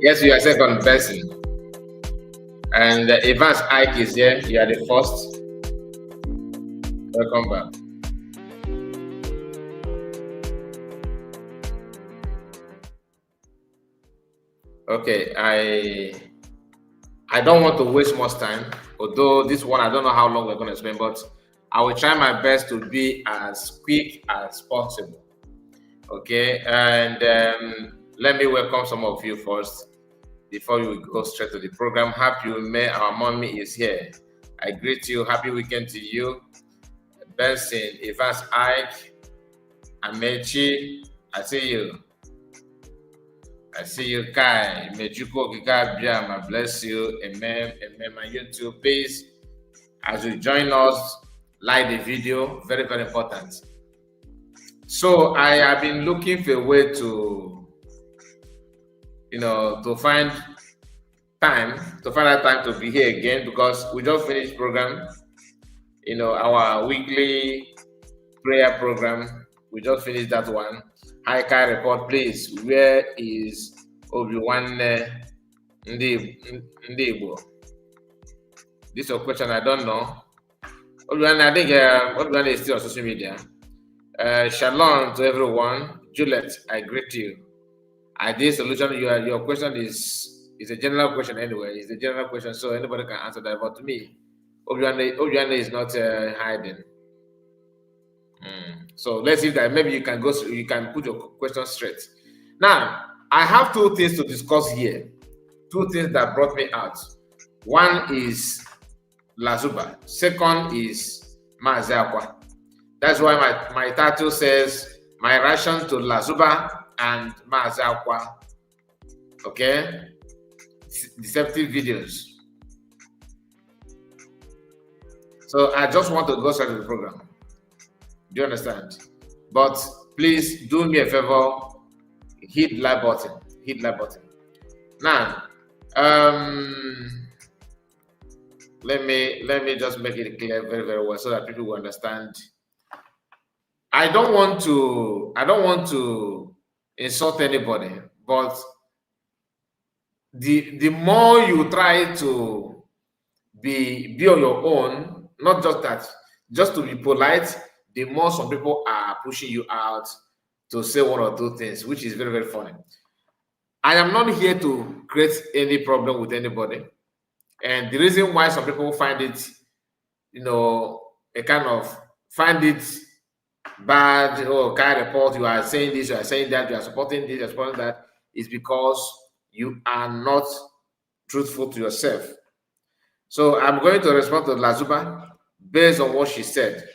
Yes, you are second person. And Evans Ike is here. You are the first. Welcome back. Okay, I don't want to waste much time. Although this one, I don't know how long we're going to spend, but I will try my best to be as quick as possible. Okay, and let me welcome some of you first before we go straight to the program. Happy May, our mommy is here. I greet you. Happy weekend to you. Benson, Evans Ike, Amechi, I see you. I see you, Kai. Mejuko Gigabia, bless you. Amen. Amen. My YouTube, please, as you join us, like the video. Very, very important. So I have been looking for a way to, to find that time to be here again, because we just finished program, our weekly prayer program. We just finished that one. Hi, Kai, report, please. Where is Obi-Wan Ndibo? This is a question I don't know. Obi-Wan, I think Obi-Wan is still on social media. Shalom to everyone. Juliet, I greet you. Ideal solution. Your question is a general question anyway. It's a general question, so anybody can answer that. But to me, Obi-Wan is not hiding. So let's see that maybe you can put your question straight. Now, I have two things to discuss here. Two things that brought me out. One is Lasuba. Second is Mazi Akwa. That's why my title says my reaction to Lasuba and Mazi Akwa. Okay? Deceptive videos. So I just want to go straight to the program. Do you understand? But please do me a favor, hit like button. Hit like button. Now, let me just make it clear very, very well so that people will understand. I don't want to insult anybody, but the more you try to be on your own, not just that, just to be polite, the more some people are pushing you out to say one or two things, which is very, very funny. I am not here to create any problem with anybody. And the reason why some people find it, find it bad, kind of report, you are saying this, you are saying that, you are supporting this, you are supporting that, is because you are not truthful to yourself. So I'm going to respond to Lasuba based on what she said.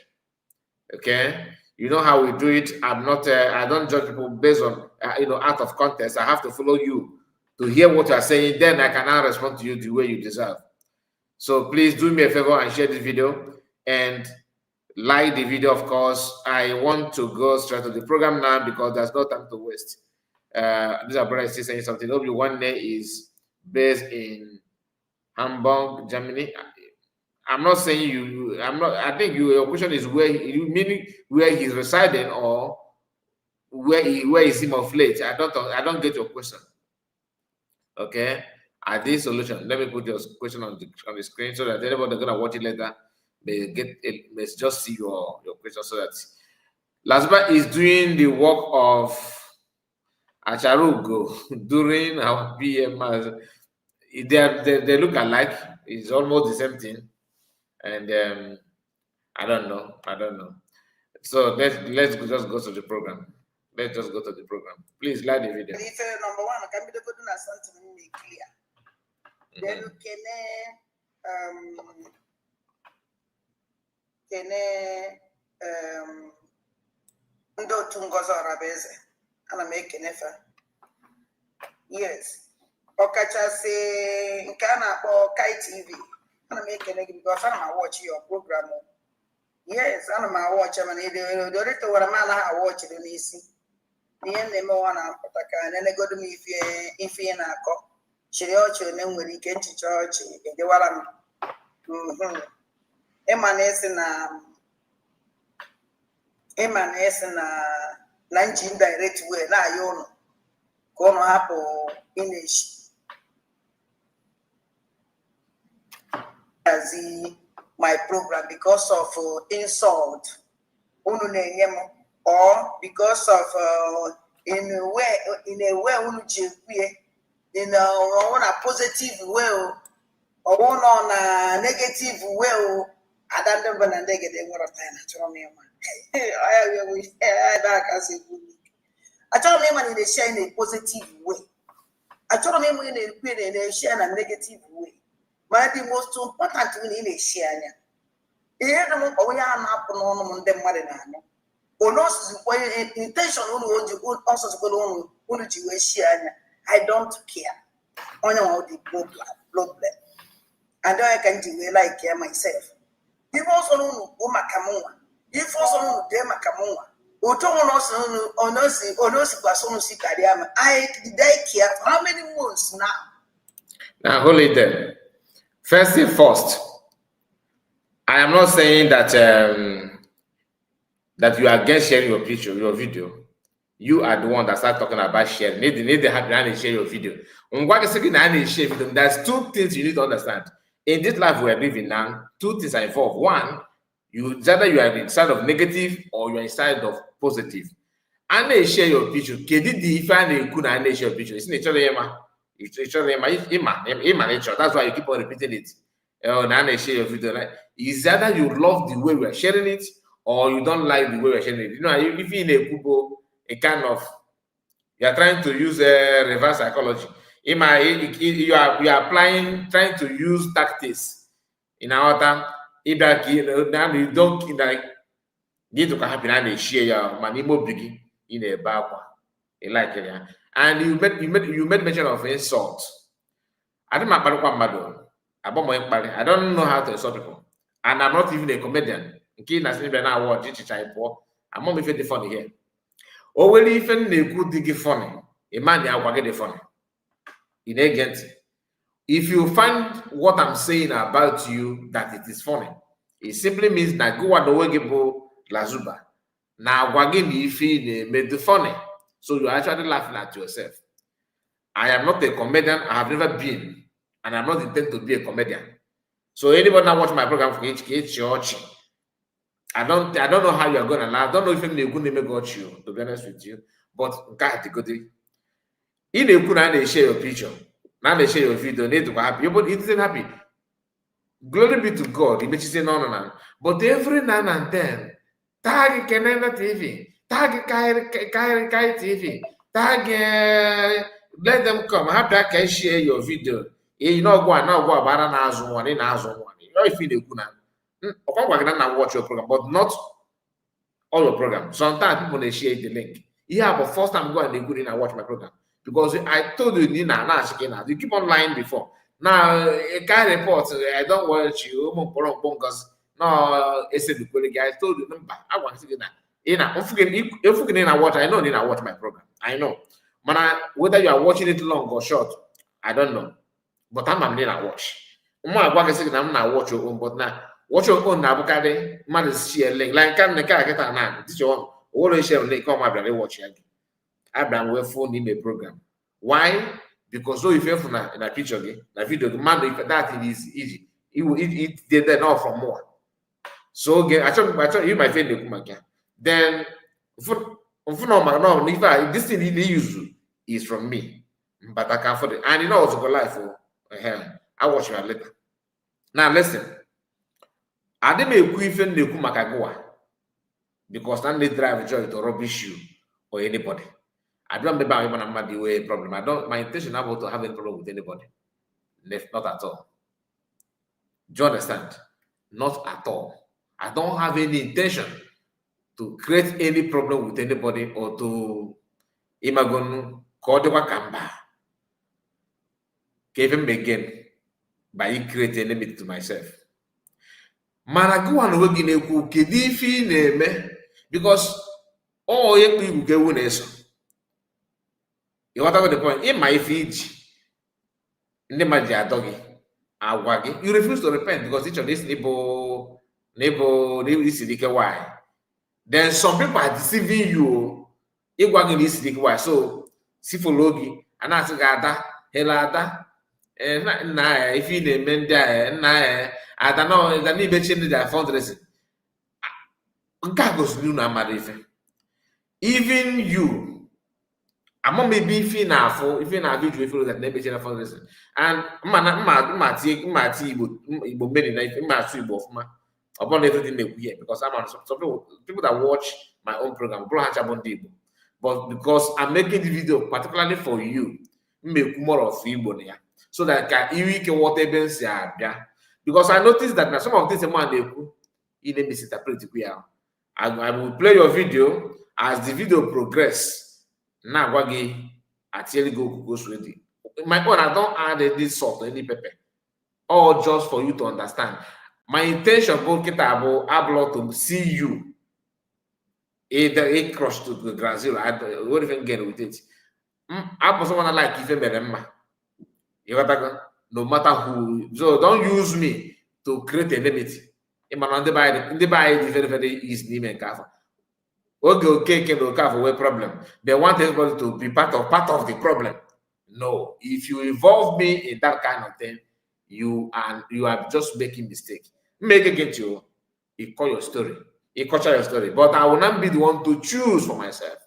Okay, you know how we do it. I'm not. I don't judge people based on out of context. I have to follow you to hear what you are saying. Then I can now respond to you the way you deserve. So please do me a favor and share this video and like the video. Of course, I want to go straight to the program now because there's no time to waste. This brother is saying something. Obi-Wan is based in Hamburg, Germany. I'm not saying you. I'm not. I think your question is where you meaning where he's residing or where is him of late. I don't get your question. Okay, this solution. Let me put your question on the screen so that anybody gonna watch it later may just see your question so that Lasuba is doing the work of Acharugo during our PM. They look alike. It's almost the same thing. And I don't know. So let's just go to the program. Let's just go to the program. Please like the video. Number one, can be the good and something clear. Then you can ndo tungozo rabeze ana make nefa. Yes. Okacha say nkana for Kai TV. I'm making it because I'm watch your program. Yes, I'm watch them and the little what a man I watch it and easy. The end name one and then I go to me if you na co. She also name when he came to church. The one Emanes na 19 direct way na you know. Kono hapo finish. as my program because of insult or because of in a way in a positive way or one on a negative way. I don't know when I get a lot of time. I told me in a share in a positive way. I told me in a share in a negative way. But the most important thing in a share. Here, we are not on them. Or no intention also I don't care. On the problem. And I can do like care myself. If also know Umakamoa, if also know Demacamoa, I care how many months now? Now hold it there. First thing first, I am not saying that that you are against sharing your picture, your video. You are the one that start talking about sharing. Need to have to share your video. There's two things you need to understand. In this life we are living now, two things are involved. One, either you are inside of negative or you are inside of positive. And they share your picture. If I could share your picture, it's that's why you keep on repeating it. Share your video. Is either you love the way we are sharing it or you don't like the way we are sharing it. You know, if you're in a kubo, a kind of you are trying to use reverse psychology. You are applying, trying to use tactics in order now you don't like need to happen and share your money more big in a bar. Like it, and you made mention of insult. I don't know how to insult people, and I'm not even a comedian. I'm not even funny here. Or will even a good dig funny? A man get funny. In agent, if you find what I'm saying about you that it is funny, it simply means that go on the way Lasuba. Now wagin if made the funny. So you're actually laughing at yourself. I am not a comedian, I have never been, and I'm not intended to be a comedian. So anybody now watch my program for HK Church, I don't know how you're gonna laugh. I don't know if you're going to got you, to be honest with you. But in a good they share your picture, now they share your video, need to be happy, but it isn't happy. Glory be to God. He makes you say no. But every now and then, tag Canada TV, tag Kai TV, tag let them come. How that can share your video? You know, go about an hour one in hours one. You know, if you do watch your program, but not all your program. Sometimes people they share the link. Yeah, but first time go and they go in and watch my program. Because I told you, Nina, you keep on lying before. Now, a guy reports, I don't watch you, because no, I said the colleague, I told you, I want to get that. If you watch, I know Nina watch my program. I know. But whether you are watching it long or short, I don't know. But I'm Nina watch. I'm not watch your own, but now. Watch your own Nabukade, man is share link. Like can the car get an man. This your always share link. Come up and watch again. Abraham will phone him a program. Why? Because so if you're in a picture again, a video, man, if that is easy, it did that now for more. So again, I told you my friend the Kumaka. Then no, this thing they use is from me, but I can't afford it. And you know also go live for I watch you later. Now listen. I didn't make even the Kumakagoa because then they drive joy to rubbish you or anybody. I don't remember even about the way problem. My intention about to have any problem with anybody. Not at all. Do you understand? Not at all. I don't have any intention to create any problem with anybody or to imagine Kodewa Kamba. Kevin begin by creating a limit to myself. Mana go on we na-ekwu kedu ife ị na-eme because all you people get one eso. You whatever the point, in my feed, ndị ma ji atọ gị agwa gị, you refuse to repent because each of these neighbor isidike why. Then some people are deceiving you. Ịgwa gị na isidike why. So si follow gị, ana asị gị ada, hela ada. if you name there, I don't know, the need change their fundraising. Even you, I'm maybe if you now if you now video that never change fundraising. And Igbo many if Igbo upon everything they hear because I'm on some people that watch my own program, but because I'm making the video particularly for you, make more of Igbo there. So that you can whatever say because I noticed that now some of these man they misinterpret I will play your video as the video progress. Now wagi actually go ready. My own, I don't add any salt or any pepper. All just for you to understand. My intention both to see you. A crush to the ground zero. I won't even get with it. I also want to like if you no matter who. So don't use me to create enmity. They buy the very easy name and cover. Okay, no problem. They want everybody to be part of the problem. No, if you involve me in that kind of thing, you are just making mistake. Make against you call your story. You culture your story. But I will not be the one to choose for myself.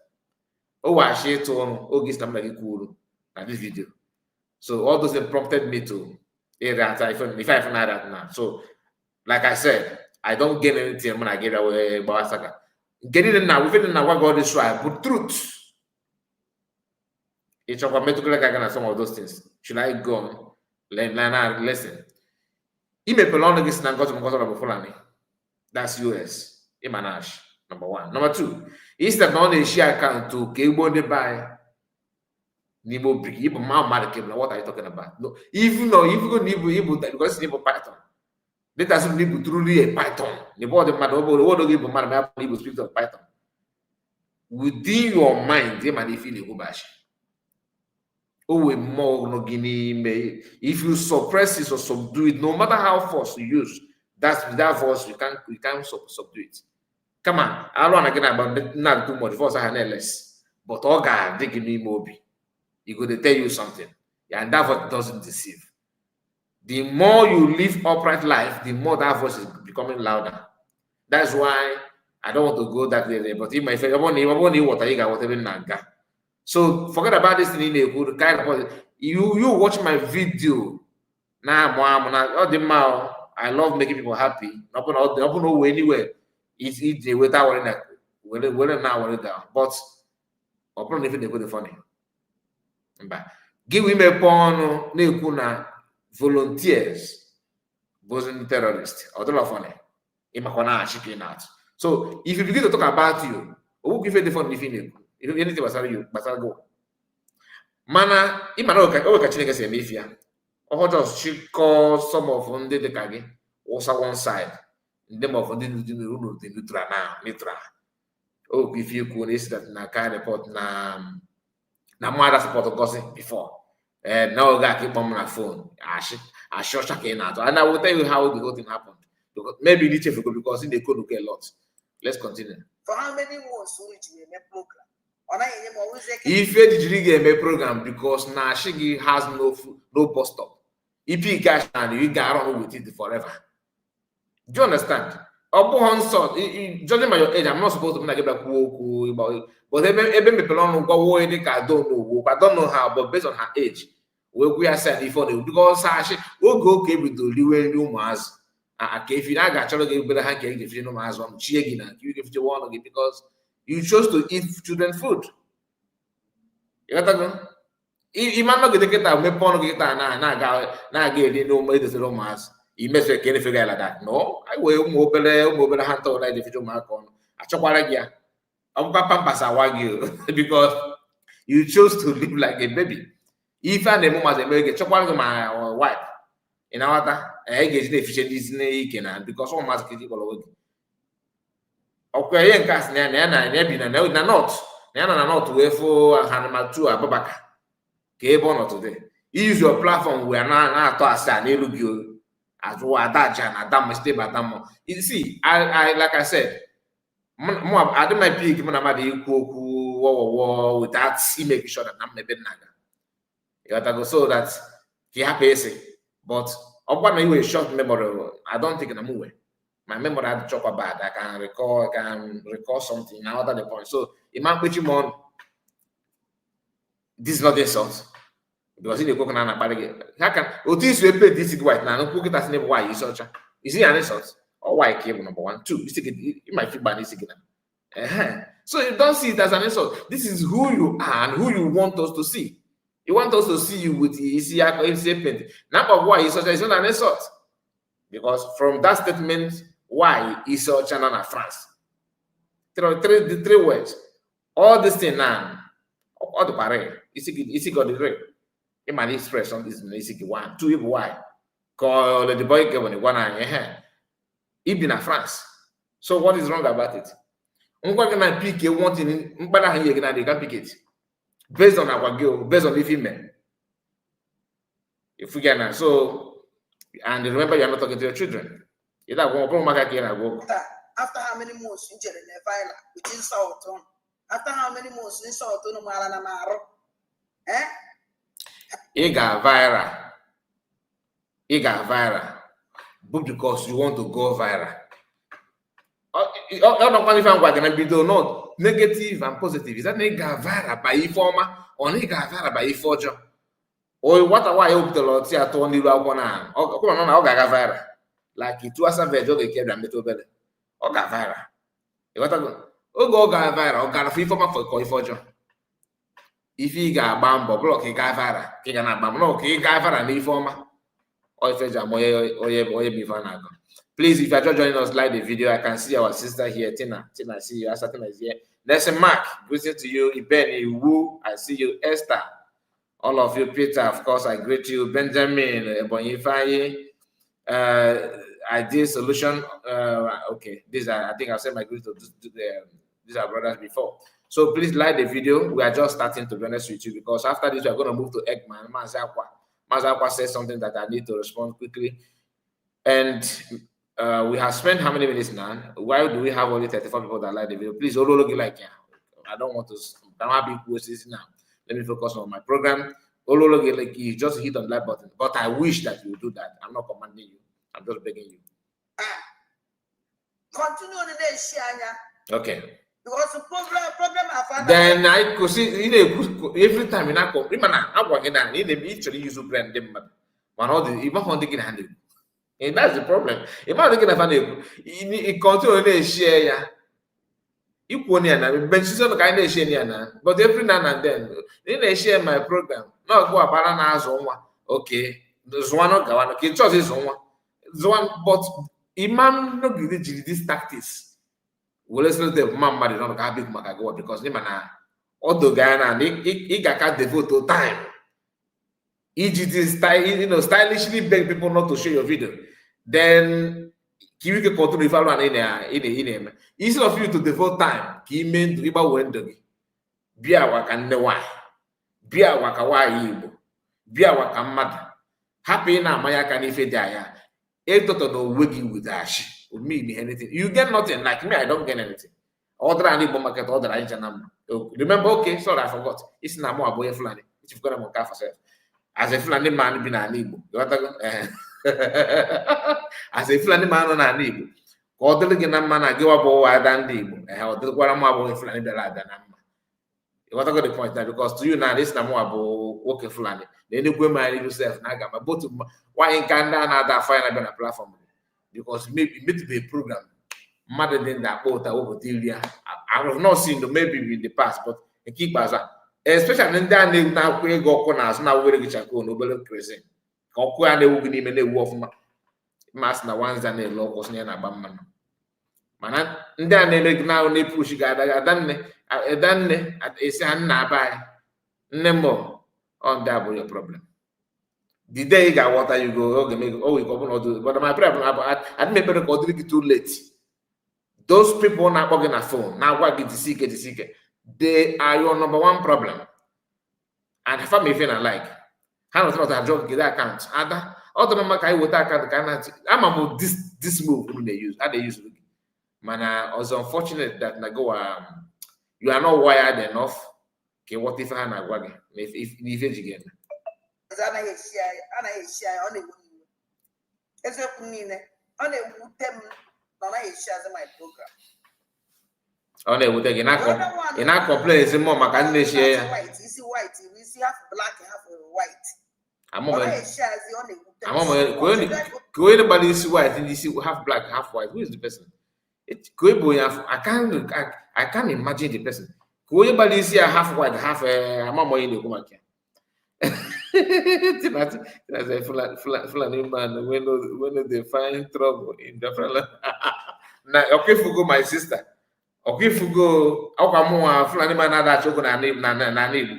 Oh, I share to August cool at this video. So all those that prompted me to if I even know that now. So like I said, I don't gain anything when I get away Bawasaka. Getting it now, within now what God is trying, but truth. It's a medical like some of those things. Should I go on? Listen. Imepelon against Nangoto Fulani. That's US. Imanash. Number one. Number two. Instead of a share account to Kebo de buy Nibo Brick. What are you talking about? No, even though you go Nibo because Nibo Python. Let us Nibo truly a Python. Nibo the man over what do you man Nibo speak of Python. Within your mind, they might feel a bash. Oh, more no guinea. If you suppress it or subdue it, no matter how force you use, that force you can't subdue it. Come on, I don't again about not too much force I had less. But all God, they give me mobi. He go to tell you something. Yeah, and that voice doesn't deceive. The more you live upright life, the more that voice is becoming louder. That's why I don't want to go that way. But if my friend, I want what I got, whatever naga. So forget about this thing in a good kind of you watch my video. Now, I love making people happy. Not know anywhere. It's the without worrying now worry down. But open if they go funny. Give women porn na volunteers wasn't terrorists or the funny. So if you begin to talk about you, who give you the funny thing? If anything was you, but I'll go. Mana, Imanoka, Chineke say Mifia. Or just she call some of them the Kage, also one side. Them of them the neutral now, neutral. Oh, if you could is that na kind report na mother support gossip before. And now I keep on my phone. I sure checking out. And I will tell you how the whole thing happened. Because maybe it's difficult because in the code will get a lot. Let's continue. For how many months will you make program? If you did a program because now Shigi has no bus stop. If you cash and you get around with it forever. Do you understand? Judging by your age, I'm not supposed to be like about it. But even people don't know I don't know how, but based on her age, we are saying before because she will go with the new Mazi. If you not got to better hand if you know Mazi, I'm cheering you give you one because you chose to eat children food. You got to go. If I'm not going to get that, we porn get that now get no more the Mazi. You mess with any figure like that. No, I will mobile hunter like the video mark on. I chop again. I'm pampas I because you chose to live like a baby. If I the moment I make a chop my wife in our I get the efficient Disney can because all mask is equal. Okay, and cast na not way for Hanama to Ababaka. Cable not today. Use your platform. We are not to us and look you. As well that Adam stay you see, I like I said, more I don't my pick when I'm at the without making sure that I'm a bit naga. You gotta go so that But when you a short memory, I don't think I'm aware. My memory had chop bad. I can recall something now at the point. So it might put you on. This is not insult. Because in the coconut and apple, how can Otis will pay this white now? No cook it as name why you such a is it an insult? Or why cable number 1, 2? You might feel bad again. So you don't see it as an insult. This is who you are and who you want us to see. You want us to see you with the paint. Number why is such is not an insult. Because from that statement, why is such an France? The three words. All this thing now, all the parade, is got the rate. It might express on this basic 1, 2, why? Call the boy given 1 eye. It been a France. So what is wrong about it? I'm going to pick a wanting, but I can pick it. Based on our girl, based on the female. If we can, so, and remember, you're not talking to your children. After how many months in Nevada, which is South? After how many months in South? No Maranamaro? It got viral. But because you want to go viral. No, negative and positive. Is that nigga viral by informa or nigga viral by forger? Or what I hope the Lord see at only one arm. Oh, come on, I'll viral. Like it was a video they kept a little better. Or got viral. What I go? Oh, go viral or got a free former for coin forger. If he got bamboo block, he got viral. He got bamboo, he got viral and informa. Or if it's please, if you're just joining us, like the video. I can see our sister here, Tina. Tina, I see you. Tina is here. Nelson Mark, greetings to you. Ibeni, Wu, I see you. Esther, all of you. Peter, of course, I greet you. Benjamin, Ebonyifaye, Ideal Solution. Okay, these are, I think I've said my greetings to these are brothers before. So please like the video. We are just starting, to be honest with you, because after this, we are going to move to Eggman. Mazi Akwa. Mazi Akwa says something that I need to respond quickly. And we have spent how many minutes now? Why do we have only 34 people that like the video? Please, like, I don't want to. I don't have big posts now. Let me focus on my program. Like, you just hit on that button. But I wish that you do that. I'm not commanding you. I'm just begging you. Continue the day, okay. Because the problem I found. Then I could see every time in Akwa, I'm working on it. They use brand them, but all the even on the hand. And that's the problem. If I'm looking at it, continue to share. You put in benches of kind of share, but every now and then they share my program. No, go up and okay. There's one of Gawana, okay, choice is one, but Imam no give these tactics. Well, let's let the man marry not a big Magago because Nimana, all the Ghana, he got devote to time. EGT stylishly beg people not to share your video. Then you can continue follow in instead of you to devote time, mean to riba wendo. Bia waka newa. Bia waka wa yibo. Bia waka mad. Happy na maya can if dia. Toto no wiggy with ash. Or me anything. You get nothing. Like me, I don't get anything. Order any bomb market, order I remember, okay, sorry, I forgot. It's not more boy flani. If you've got a monka for self. As a Fulani man been an Igbo. As a Fulani man on an Igbo. Quarter again, a man, I give up all I than Igbo. I have the one more Fulani than what I got the point now, because to you now, this is more about working Fulani. Then you go marry yourself. Nagama, but why in Canada another fine a platform? Because maybe to be a program. Mother than that, both over I have not seen the maybe in the past, but keep as a. Especially in that name now, we go corners now. We're going to go no crazy. Kokwa ne ugni me ne wolf mas na wanza ne locos ne na bamman. Mana nda ne now ne push gada danne at ese an na buy. Nemo on that your problem. The day you got water, you go, okay, make we come on do. But my problem, I didn't make it too late. Those people not working at phone now. What get the sick? They are your number one problem. And if I'm even like, how not a job get that account? Other mama kai with that account. I'm about this move they use. How they use it. Man, I was unfortunate that I go you are not wired enough. Okay, what if I have wagon? If again? anaghị echi anyị ọ na-ewu iwe eziokwu niile ọ na-ewute m na ọ naghị echi azụ my program ọ na-ewute gị ị na-complain ezi mmụọ maka nne chie ya isi white isi half black half white ka onye gbara isi white ndị isi half black half white, who is the person? Ka onye bụ onye afọ, I can't imagine the person. Ka onye gbara isi ya half white half amamoye na-ekwu maka ya. Fulani man when they find trouble in the friend na okwefugo my sister okwefugo akwa mụnwa Fulani man na-adachi ogo na Igbo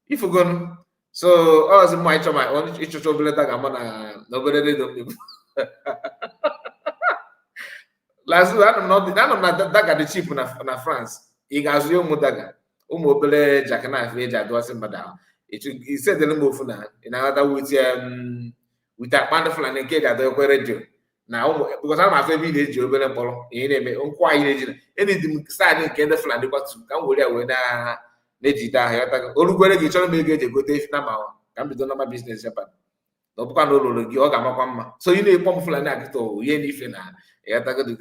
ifugo. So ọzọ mma ịchọcha obere daga ma na obere redio m Lasuba anọ m na daga dị chip na France. Ị ga-azụ ya ụmụ daga ụmụ obere jackknife eji adụasị mmadụ ahụ isedele m ofu na ị na-aghọta wit akpa ndị Fulani nke eji adọkwa redio na ụmụ because a na-afụ ebe ị na-eji obere mkpọrọ ihe na-eme nkwa anyị na-eji na enidi m saịdị nke ndị Fulani gbatu ka m were ya wee na-ejide ahịa orugwere gị chọrọ m ego eji egote efi na ma ka m bido nọma biznes shepherd na ọbụkwa na ụlọrụ gị ọ ga-amakwa mma. So ị na-ekpọ m Fulani akịta ihe n'ife na ịghọtagodo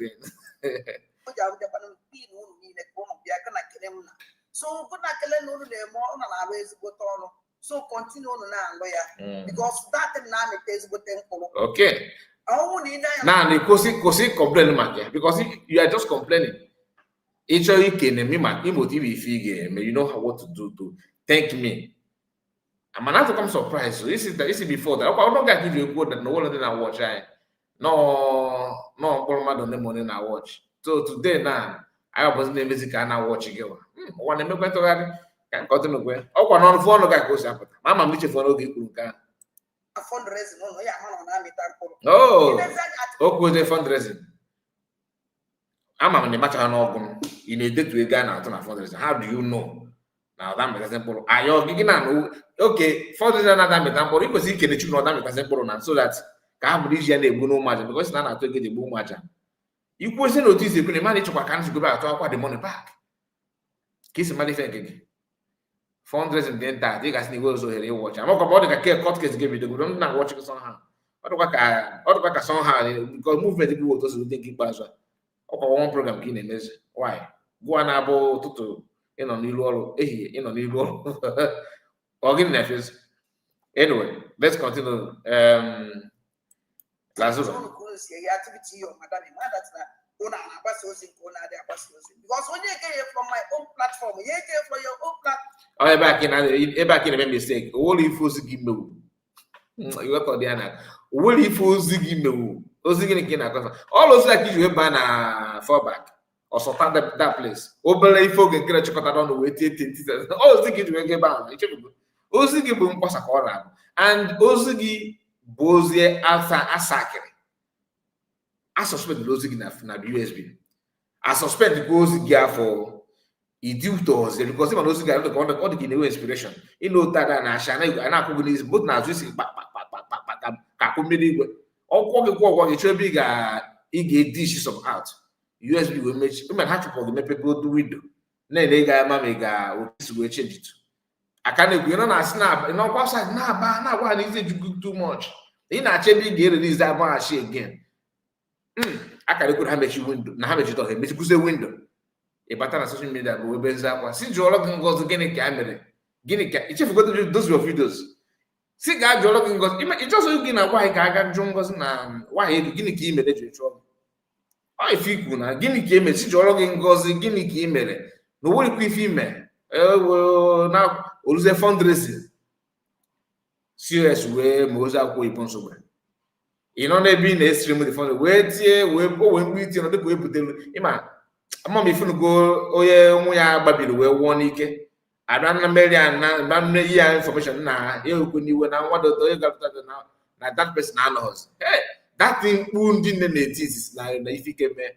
so good na kele na unu na-eme ọ na-arụ ezigbote ọrụ so continue unu na-alụ ya because that thing na-amịta ezigbote mkpụrụ. Okay. Ọnwụ na ide ya na kwụsị complain maka ya because you are just complaining. Ị chọrọ ikene me maka imotive ife ị ga-eme, you know what to do to thank me. I'm not to come surprise. So this is before that. I don't give you a quote that no one na watch. No mkpụrụ mmadụ ndị money na watch. So today now I was in the music na watch again. One na-emekwa ntụgharị ka nkọtụ n'okwe ọkwa n'ọnụ fụ ọnụ ka o si apụta ma ama m ichefu n'oge ikwuru nke ahụ okwuote fundraising ama m na ịmachaghị n'ọgụ m ị na-edetu ego a na-atụ na fundraising. How do you know na ọda mịtasị mkpụrụ ayọ gị na oke fundraising na-ada mịta mkpụrụ ikwesị ikene Chukwu na ọda mịtasị mkpụrụ na so that ka ha bụrụ iji ya na-egbu n'ụmụ aja because na na-atụ ego eji egbu ụmụ aja ikwesị na otu isi ekwu na ịma na ịchọkwa ka nzigoro atụ akwa the money back ka isi mmadụ ife nke gị fundraising dị nta dị gasị n'iwe ozo ohere ịwọchi amakwa ọ dị ka ke court case ga-ebido godo ndị na-awọchi sọ ha ọ dịkwa ka sọ ha because movement bụ otu osi dị nke ikpeazụ ọkwa one program ka ị na-emezi why gụwa na-abụ ụtụtụ ịnọ n'ilu ọrụ ehihie ịnọ n'ilu ọrụ ọ gịnị na-efezi. Anyway, let's continue. Lasuba because onye get from my own platform, you get from your own platform. Oh, ebe a na-eme mistake. Owolo ife ozi gị mewu. Ịghọta dị ya na owolo ife ozi gị mewu. Ozi gị nke na-akọsa. All ozi like iji wee baa na fallback or sọta that place. Obere ife oge nke chịkọtara ọnụ wee tie ozi gị ji wee ebe ahụ. Ichefugo. Ozi gị bụ mkpọsa ka ọ na-abụ. And ozi gị bụ ozi asakịrị. I suspend ozi gị na USB. I suspend ozi gị afọ idiutos because even ozi gị ọ dị gị na-enwe inspiration. Ịnụ otu aga na-asha na-akwụ gị n'isi both na azụ isi ka akwụ mmiri igwe. Ọkwọ gị kwọ gị chọọ ebe ị ga-edish some out. USB wee mechi. Ụmụ ha chụpụ gị mepe godu window. Na-ele ga ama ma ị ga-otisi wee change it. Aka na-ekwu nọ na asị n'ọkwa side na-agwa ha n'ize jugu too much. Ị na-achọ ebe ị ga-erelease agbaghachi again. Akara ekwuru ha mechi window na ha mechita ọha emechikwuzie window ịbata na social media bụ ebe nza akwa si jụọrọ gị ngozi gịnị ka a mere gịnị ka ichefugodo those your videos si ga jụọrọ gị ngozi ịchọsọ gị na nwaanyị ka aga jụ ngozi na nwaanyị elu gịnị ka ị mere ji chụọ ọ ife ikwu na gịnị ka eme si jụọrọ gị ngozi gịnị ka ị mere na owerikwa ife ime na oruzie fundraising CS wee ma ozi akwụkwọ ibu nsogbe ị nọ n'ebe ị na-esiri m the phone wee tie wee mgbe itie nọ dịka wee butelu ịma ama m ifunugo onye nwa ya gbabiri wee wụọ n'ike abịa na mmeri na nne ihe ya information na ya okwu n'iwe na nwa dodo onye gapụtara na that person anọghọzi that thing mkpu ndị nne na-eti isi na ife ike mee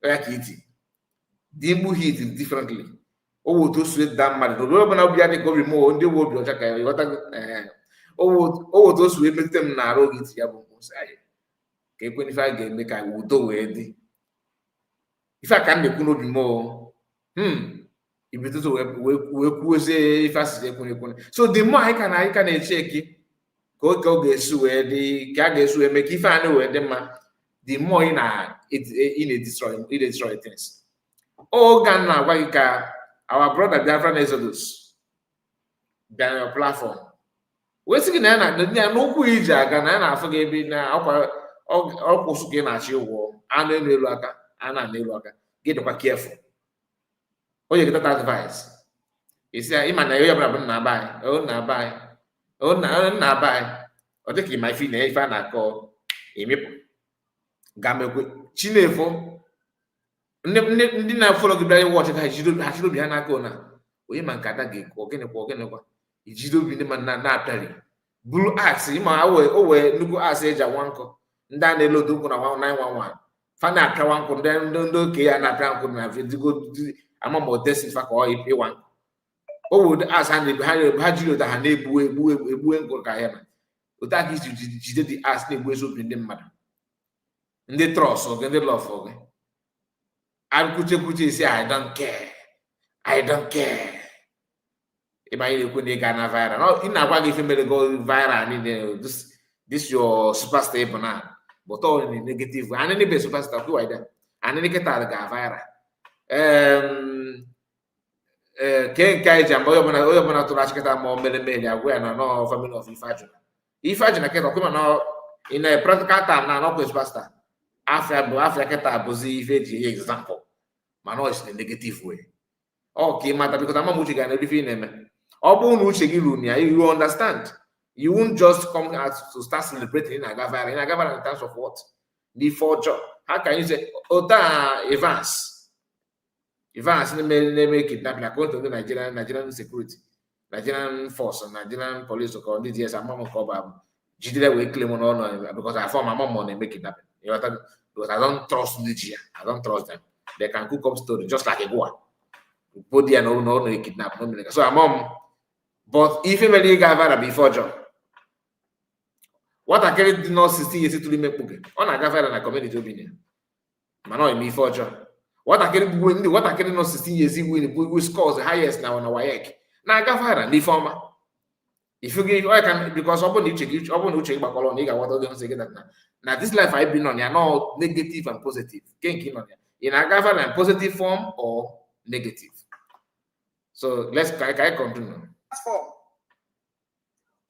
ya ka iti dị mkpu hit differently owo otu osu da mmadụ na ọbụla obi ya dị ka obi mụọ ndị uwe obi ọcha ka ya ịghọta owo otu osu emetụta m na arụ oge iti ya bụ ka ekwe ife a ga-eme ka udo wee dị ife a ka m na-ekwu n'obi m ibido we kwuzie ife asịsị ekwurekwu. So the more anyị ka na-echeki ka ọ ga-esi wee dị ka a ga-esi wee mee ka ife anyị wee dị mma, the more ị na-destroy things. Oge a na-agwa gị ka our brother Biafran Exodus bịa na your platform wee sị gị na ya n'ụkwụ iji aga na ya na-afụ gị ebe na akwa ọkwụsụ ka ị na-achị ụgwọ anụ elu aka elu aka gị dịkwa careful. Onye gị advice isi ya ịma na onye ọbụla bụ nna be anyị ọ dị ka ịma ife a na-akọ emepụ ga-emekwe Chinefo ndị na-afọrọ gị bịara wọchị ha jiri obi ha n'aka na onye ma nke ada ga-ekwu ọgịnịkwa ijide obi ndị mmadụ na-apịarị buru aks ịma o wee nnukwu aks eji anwa nkụ ndị a na-elodo nkwụ na 911 fa na-apịawa nkụ ndị okenye ya na-apịa nkụ na vidigo ama ma odesifa ka ọ ịwa nkụ o were aks ha jiri ụda ha na-egbue nkụ ka ya na otu aka iji jide dị aks na-egbu ezi obi ndị mmadụ, ndị trọs gị, ndị lọf gị akwuche isi I don't care ịba anyị na-ekwu na ị ga na viral ị na-agwa gị ife mere go viral niile this your superstar ịbụ na but all in negative anyị nibe superstar kwụ wide anyị nkịta ga viral ke nke anyị ji ama onye ọbụla tụrụ achịkịta ma ọ mere mmeri agwa ya na nọ family of Ifeajụ na kịta ọkwụma na in a practical time na anọkwa superstar afia kịta bụzi ife eji example mana ọ si na negative way ọ ka ịmata because ama m uche ga na ife ị na-eme ọ bụrụ na uche gị ruru ya you understand you won't just come out to start celebrating in Agavara in terms of what n'ife ọjọọ how can you say ota Evans na-eme kidnapping according to the Nigerian security Nigerian force Nigerian police ka ndị DS amam ka ọ bụ jidere wee claim n'ọnụ because I form amam na-eme kidnapping because I don't trust ndị ji ya I don't trust them. They can cook up story just like Akwa. Put there no kidnap no. So amom, but if you really got viral before job, what I carried no 16 years to make book. On a viral na community opinion. Mano in before job. What I carried no 16 years we scores the highest now on our WAEC. Na viral the former. If you give I can because open you check back on nigga what they say that now this life I've been on ya no negative and positive. Can't on ya. In Agavara in positive form or negative. So let's can I continue. Platform.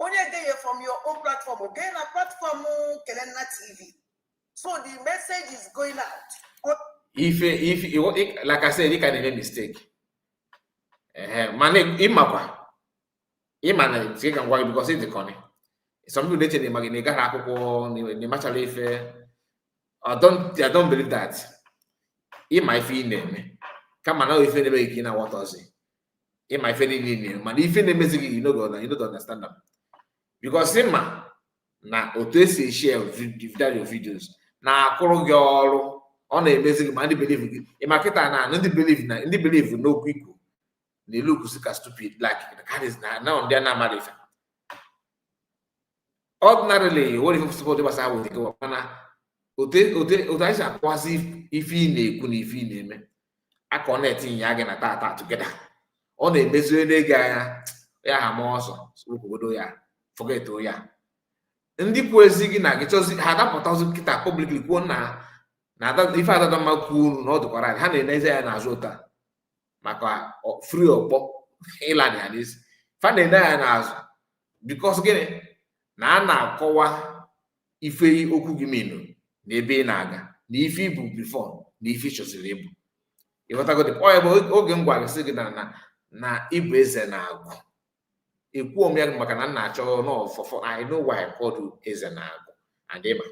Only day from your own platform, again a platform Kelena TV. So the message is going out. If like I said, you can make a mistake. Man, Imana take and why because it's the corner. Some people they tell them again, they I don't believe that. In my feeling, come on now if you make in what I say. In my feeling, man, if you make you don't understand them. Because Sima na otesi share your videos. Na akoro girl on a basic man believe in marketa na ndị believe no quick. They look stupid like the card is now they're not married. Ordinarily, what if you suppose to say with go na ote quasi if he name a connecting ya na tata together. On a measure guy ya ha mo so obodo ya forget o ya. Ndị poezi gị na gịchọzi ha dapụtazi nkịta publicly kwuo na that ife adada mma kwuo na ọ dịkwara ha na-eneze ya n'azụ ụta maka free ọkpọ ịla na n'isi fa na-ene ya n'azụ because gịnị na a na-akọwa ife okwu gị menu na ebe ị na-aga na ife ibu before na ife chọsiri ibu ịghọtago bụ oge m gwara sị gị na ịbụ eze na-agụ ekwuo m ya maka na nna achọ n'ọfọfọ I know why I called you eze na-agụ and ịma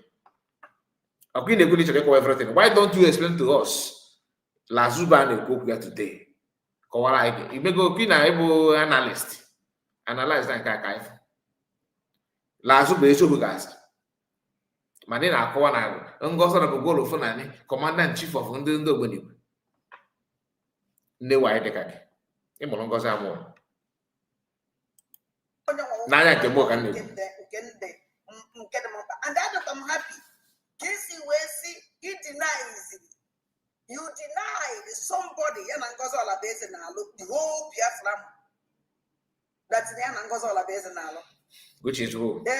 ọkụ ị na-ekwu na ịchọrọ ịkọwa everything. Why don't you explain to us Lasuba na-ekwu okwu ya today kọwara anyị imego okwu na ịbụ analyst na nke aka ife Lasuba eziokwu gasị mana ị na-akọwa na ngozi na bụ golu funani commander in chief of ndị ogbenigwe ndị waanyị dịka gị ịmụrụ ngozi amụọ n'anya nke mụ ka nne and I'm happy. This way see it denies You denied somebody, the whole Biafra. That's the Yanangozola Bezenalo. Which is who? The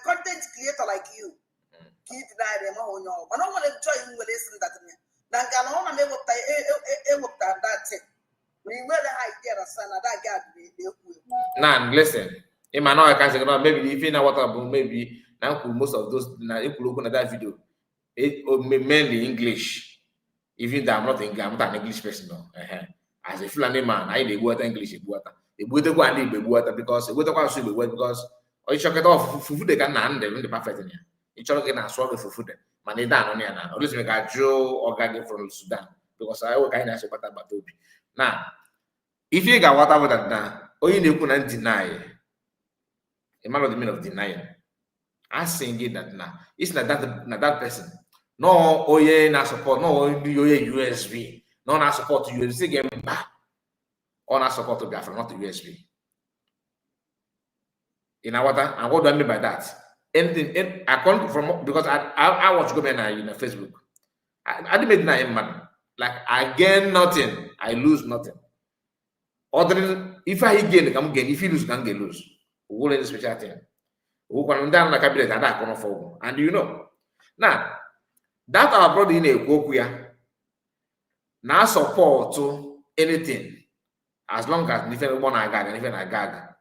content creator like you. Keep denied them all. No, I don't want to join you with listen that me. Then Galona may work that thing. We will the idea of son that God now listen. In my know I can say about maybe if you know what about maybe now most of those now if you look at that video, it mainly English. Even though I'm not an English person, no. As a Fulani man, I dey water English water. The water go and the water because the water go should be wet because or you check it off food they can hand them in the perfect in here. You check it and swallow for food. Man, they down on here now. Always make a Joe or get from Sudan because I will kind of say what about Toby. Now, if you got water with that now, or you couldn't deny. A man of the meaning of denying. I saying it that now. It's not that person. No, oh yeah, not support. No, you USB. No, not support to USB. Game back. Or not support to Biafra, not to USB. In our water, and what do I mean by that? Anything, I come from because I watch government in Facebook. I didn't make man. Like I gain nothing, I lose nothing. Other if I gain, I'm gain. If you lose, can get lose. Who is the special thing? Who can down the cabinet and that corner for? And you know now that our brother in a Gokuya now support to anything as long as different one I got and even I got.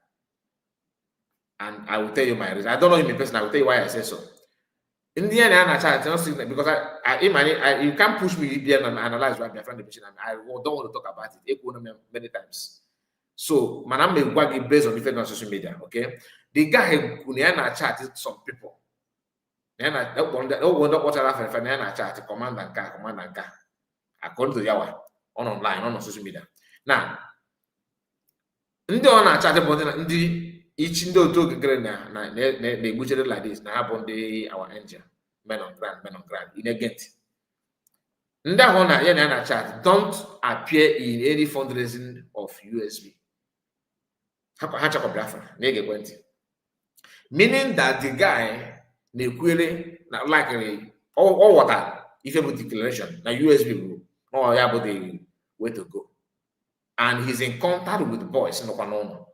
And I will tell you my reason. I don't know him in person. I will tell you why I say so. In the end, I try because you can't push me here and analyze what my friend the patient and I don't want to talk about it many times. So, man, I'm going based on different on social media. Okay, the guy who chat some people. What I chat command and car. According to Yawa online on social media. Now, ndị ọ na-achat about ndị each ndị otu ogegere na-egbuchere like this na abụ ndị our angel men on ground in agent ndị ahụ na ya na chat don't appear in any fundraising of USB ha chakwa Biafra na ege ekwentị meaning that the guy na-ekwere na likely all water ife bụ declaration na USB bụ no ya bụ the way to go and he's in contact with the boys nọkwa n'ụlọ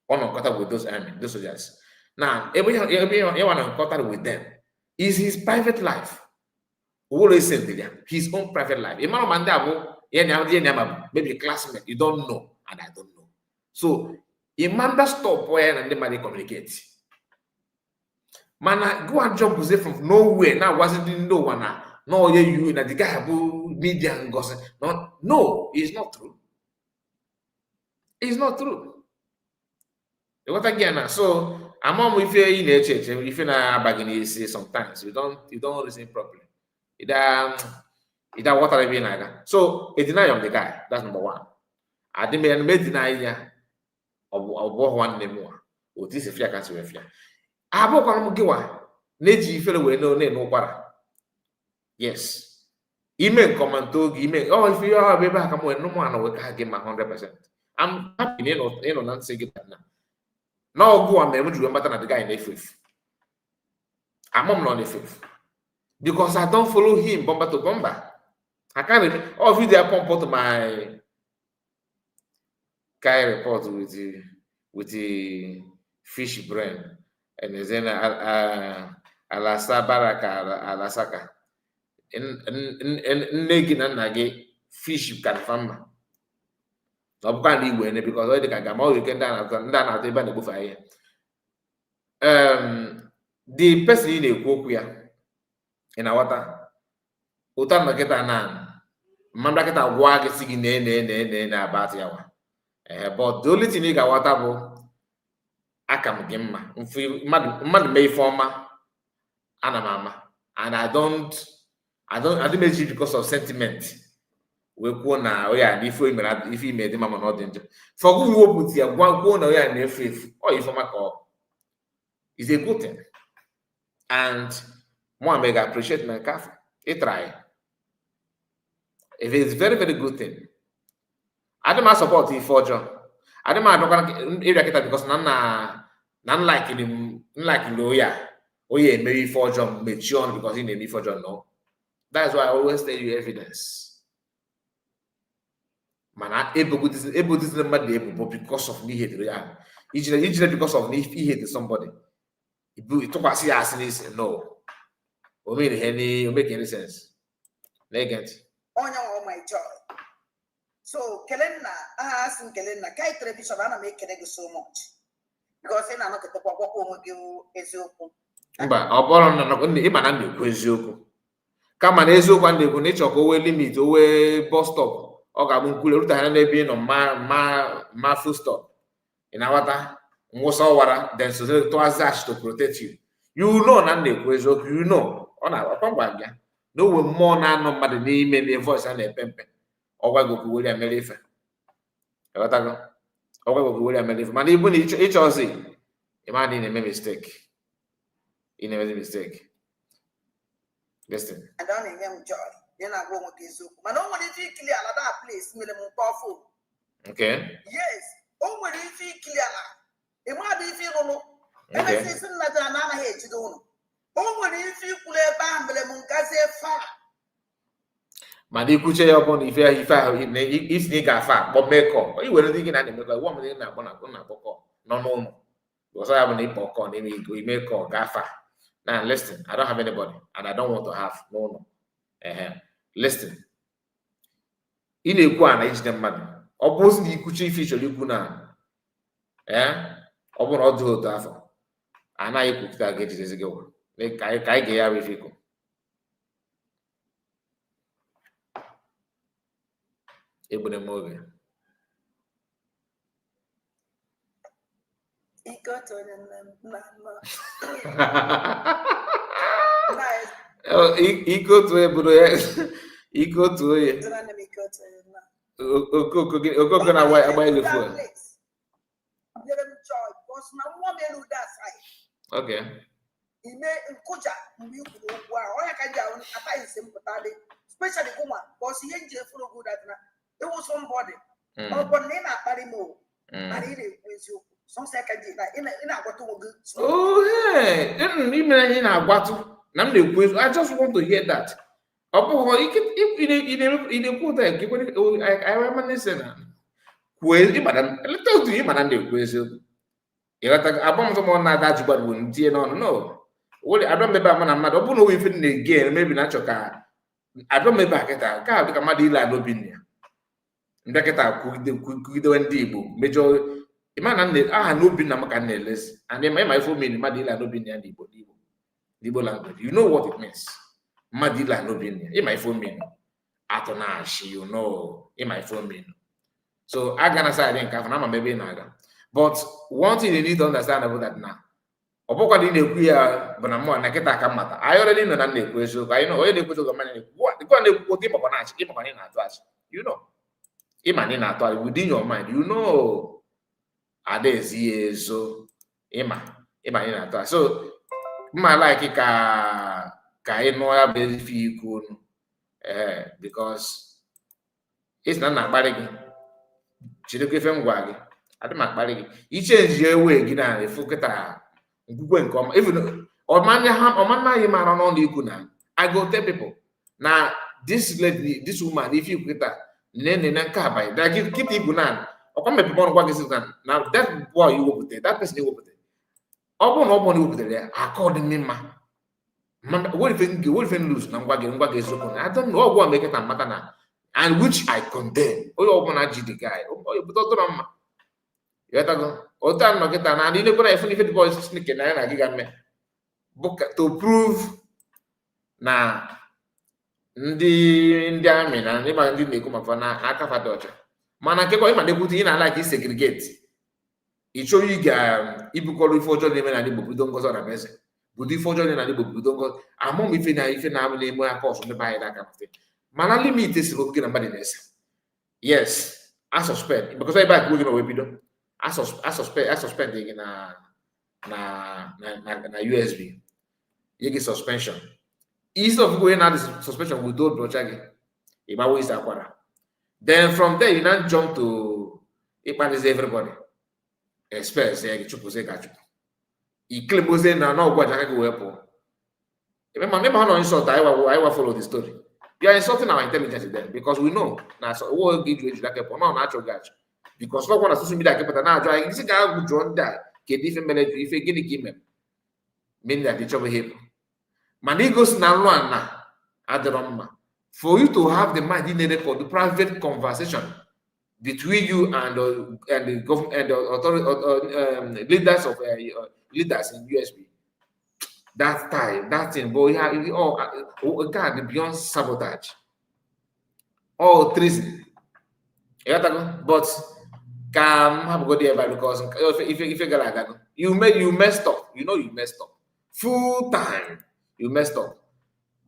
on contact with those soldiers. Now, everyone in contact with them is his private life. His own private life. Maybe a classmate, you don't know, and I don't know. So, Imanda stop where and they communicate. Man, go and jump from nowhere. Now, wasn't no one. No, you the guy who media and gossip. No, it's not true. It's not true. What again? So I'm if you're in a church, if you're not bargaining, sometimes you don't listen properly. Either what are being like that. So a deny of the guy, that's number one. I didn't make deny of one name more. Or this is fear cancer with fear. I have one giwa. Neji fellow way no para. Yes. Email comment to email. Oh, if you are baby, come on, no more no work, I give my 100%. I'm happy, not saying that now. Now go and remember that the guy in the faith. I'm not in the faith. Because I don't follow him bomber to bomber. I can't remember. Oh, if they pump out my Kai report with the fish brain and then Alasa Baraka Alasaka. In Negin and Nage fish can farm. Because all the Kagamo you can down at the band fire. The person in the Kokuya in our water, Utan Maketa Nan, Mandaketa wag singing about yawa. But the only thing you got water, Akam Gemma, Mad May former Anamama, and I didn't make it because of sentiment. We go now, yeah, if he made the mama not danger. For who you put here, one go now, yeah, and faith, or if I'm a call, is a good thing. And one mega appreciate my cafe. It try. If it's very, very good thing. I don't support the for John. I don't know area because none like him, like oh yeah, maybe for John mature because he named me for John, no. That's why I always tell you evidence. Man, able to because of me hate real. Each because of me he hate somebody. It took us here no. Make any sense. Negate. On my joy. So Kelena, asking Kelena, Kai television, and I make so much. Because then I'm not at the Papa you is open. But upon only Iman eziokwu. Kama na eziokwu a na-ekwu na ịchọ ka o wee limit o wee bus stop ọ ga-abụ nkwule rute ha n'ebe ị nọ ma full stop ị na-aghọta nwụsa ọwara then so towards ash to protect you. You know na na-ekwu eziokwu you know ọ na-akwa ngwa gị na owe mmụọ na-anọ mmadụ n'ime na voice a na-epe mpe ọgwagoku were mere ife ịghọtago ọgwagoku were mere ife mana ibu na ịchọzi ịma na ị na-eme mistake ị na-emezi mistake. Listen. I don't even joy. Then I go with this. But no one is clear another place, minimum powerful. Okay. Yes. Oh, when you feel clear. It might be feel. And I say, Nana hate you don't. Oh, when you feel clear, Bamble, Mungaze far. Madi kuche upon if nigga fat, but make up. You were thinking that the woman in that one, no. Because I have an epoch we make call Gafa. Now listen, I don't have anybody, and I don't want to have no. Listen. In a quan, each them man. Oppose the kuchi fish or Lukuna. Open all to Tafo. And I could get it as a go. Make I get if you go. It would movie. Equal to a equal to a gonna buy the phone. Okay. He may coach especially woman, because he ain't just full of good at there was somebody. Oh, but then I party more. And he did you. Some second in our good. Oh, hey, even in our battle. I just want to hear that. I reminisce. Well, madam, let's to him, madam. The question. You got a bomb someone that but wouldn't no. Well, I don't remember when I'm not open even again, maybe not your car. I don't remember a car because my dealer no been. Ndaketa could do and major. Imagine that no bin na makaneless, and then my phone mean Madila no bin and Dibo language. You know what it means. Madila no bin in my phone mean. Atonashi, you know, in my phone mean. So I gonna say I didn't have a maybe naga. But one thing you need to understand about that now. Opoka didn't queer, but I'm more Naketa Kamata. I already know that the question. I know where they put the money. What the one they put him upon us, you know. Imanina within your mind, you know. Adezi so Ima in that. So my like ka ino very few because it's not bargaining. She don't give him waggy. I don't make bargaining. You change your way, get down if you get a good come even or man on the kuna. I go tell people now this lady, this woman, if you get that, then by that keep it gunan. Or come now that boy you will put that person you will put it. Open you put it there, according me, ma. What if you lose? I don't know what make it a matter now, and which I condemn. Oh, open a GD guy. Oh, you put out you have to go. Oh, time no get an idea. If the boys sneaking, I give me book to prove now. The army and never didn't come up for now. I can't touch it. Mana keko ima de put in like segregate. It show you ibu call for John name and the don't go on a mess. But if for John and the book don't go, among if I have name where course on the buy that kind of thing. Mana limit is looking at badness. Yes, I suspect because I back looking away video. I suspect in na USB. You get suspension. Instead of going out the suspension with those project, if I waste Akwa. Then from there, you now jump to Ipanis everybody. Express, you claim was in no what I go. Remember how no insult I will follow the story. You are insulting our intelligence then because we know now so what give you that no natural gas. Because no one social media kept na joy this guy would draw that ke different melody if you get the meaning that each other hip. Manigos na na adroma. For you to have the mind needed for the private conversation between you and the government and the authority leaders of leaders in USB. That time, that thing, boy, God, beyond sabotage, all treason. But can have go there because if you get like that, you messed up. You know you messed up. Full time, you messed up.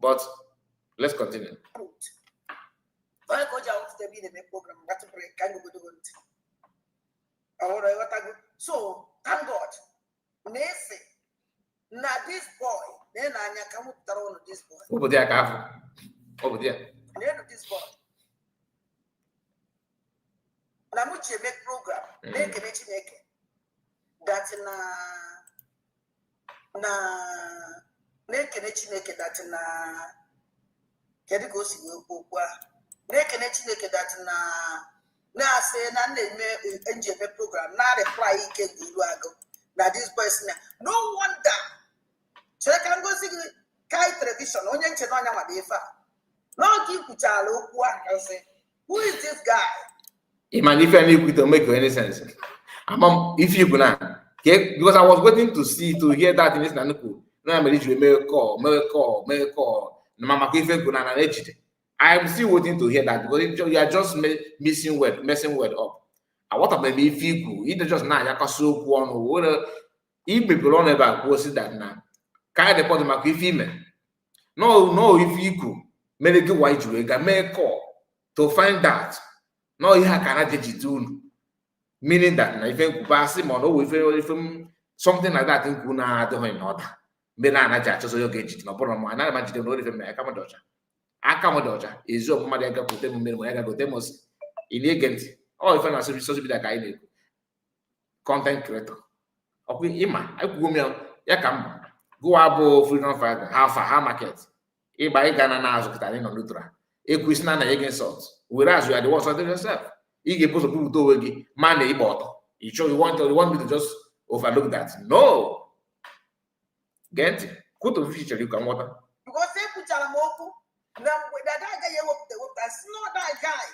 But let's continue. So thank God. Now this boy, then I come up to this boy. Over there, over there. Then this boy. Now much make program. Make that na make that na kedi go si okwa. Make that na say na me program na reply ike guru ago. Now this person no wonder. So I can go see Kai television. Onye nche no nya wadefa. No keep kuchala okwu I say, who is this guy? Man, if any don't make any sense. If you gonna okay, because I was waiting to hear that in this nanuku. No, I'm ready to make a call. No, mama, if you gonna I am still waiting to hear that because you are just messing word up. And what about me if you go? It just now you can so one or if people on about go see that now. Can't report the market female. No, if you go, make a white you can make a call to find that. No, you cannot do. Meaning that if you pass him or if something like that in Kuna do in order. Melana judge so you get it. No problem. I imagine no if I come doja. I come doja is your mother go to them go temos in agent. Oh, if I'm not supposed to be that guy content creator. Okay, Ima, I go me ya come. Go abo freedom fighter, how market. E buy Ghana na azu kita no neutral. E kwesina na against salt. Whereas you are the one sorting yourself. You get post people to wegi man e bought. You want me to just overlook that? No. Get go to future you can water. Because they put Alamoku, that guy you work that's not that guy.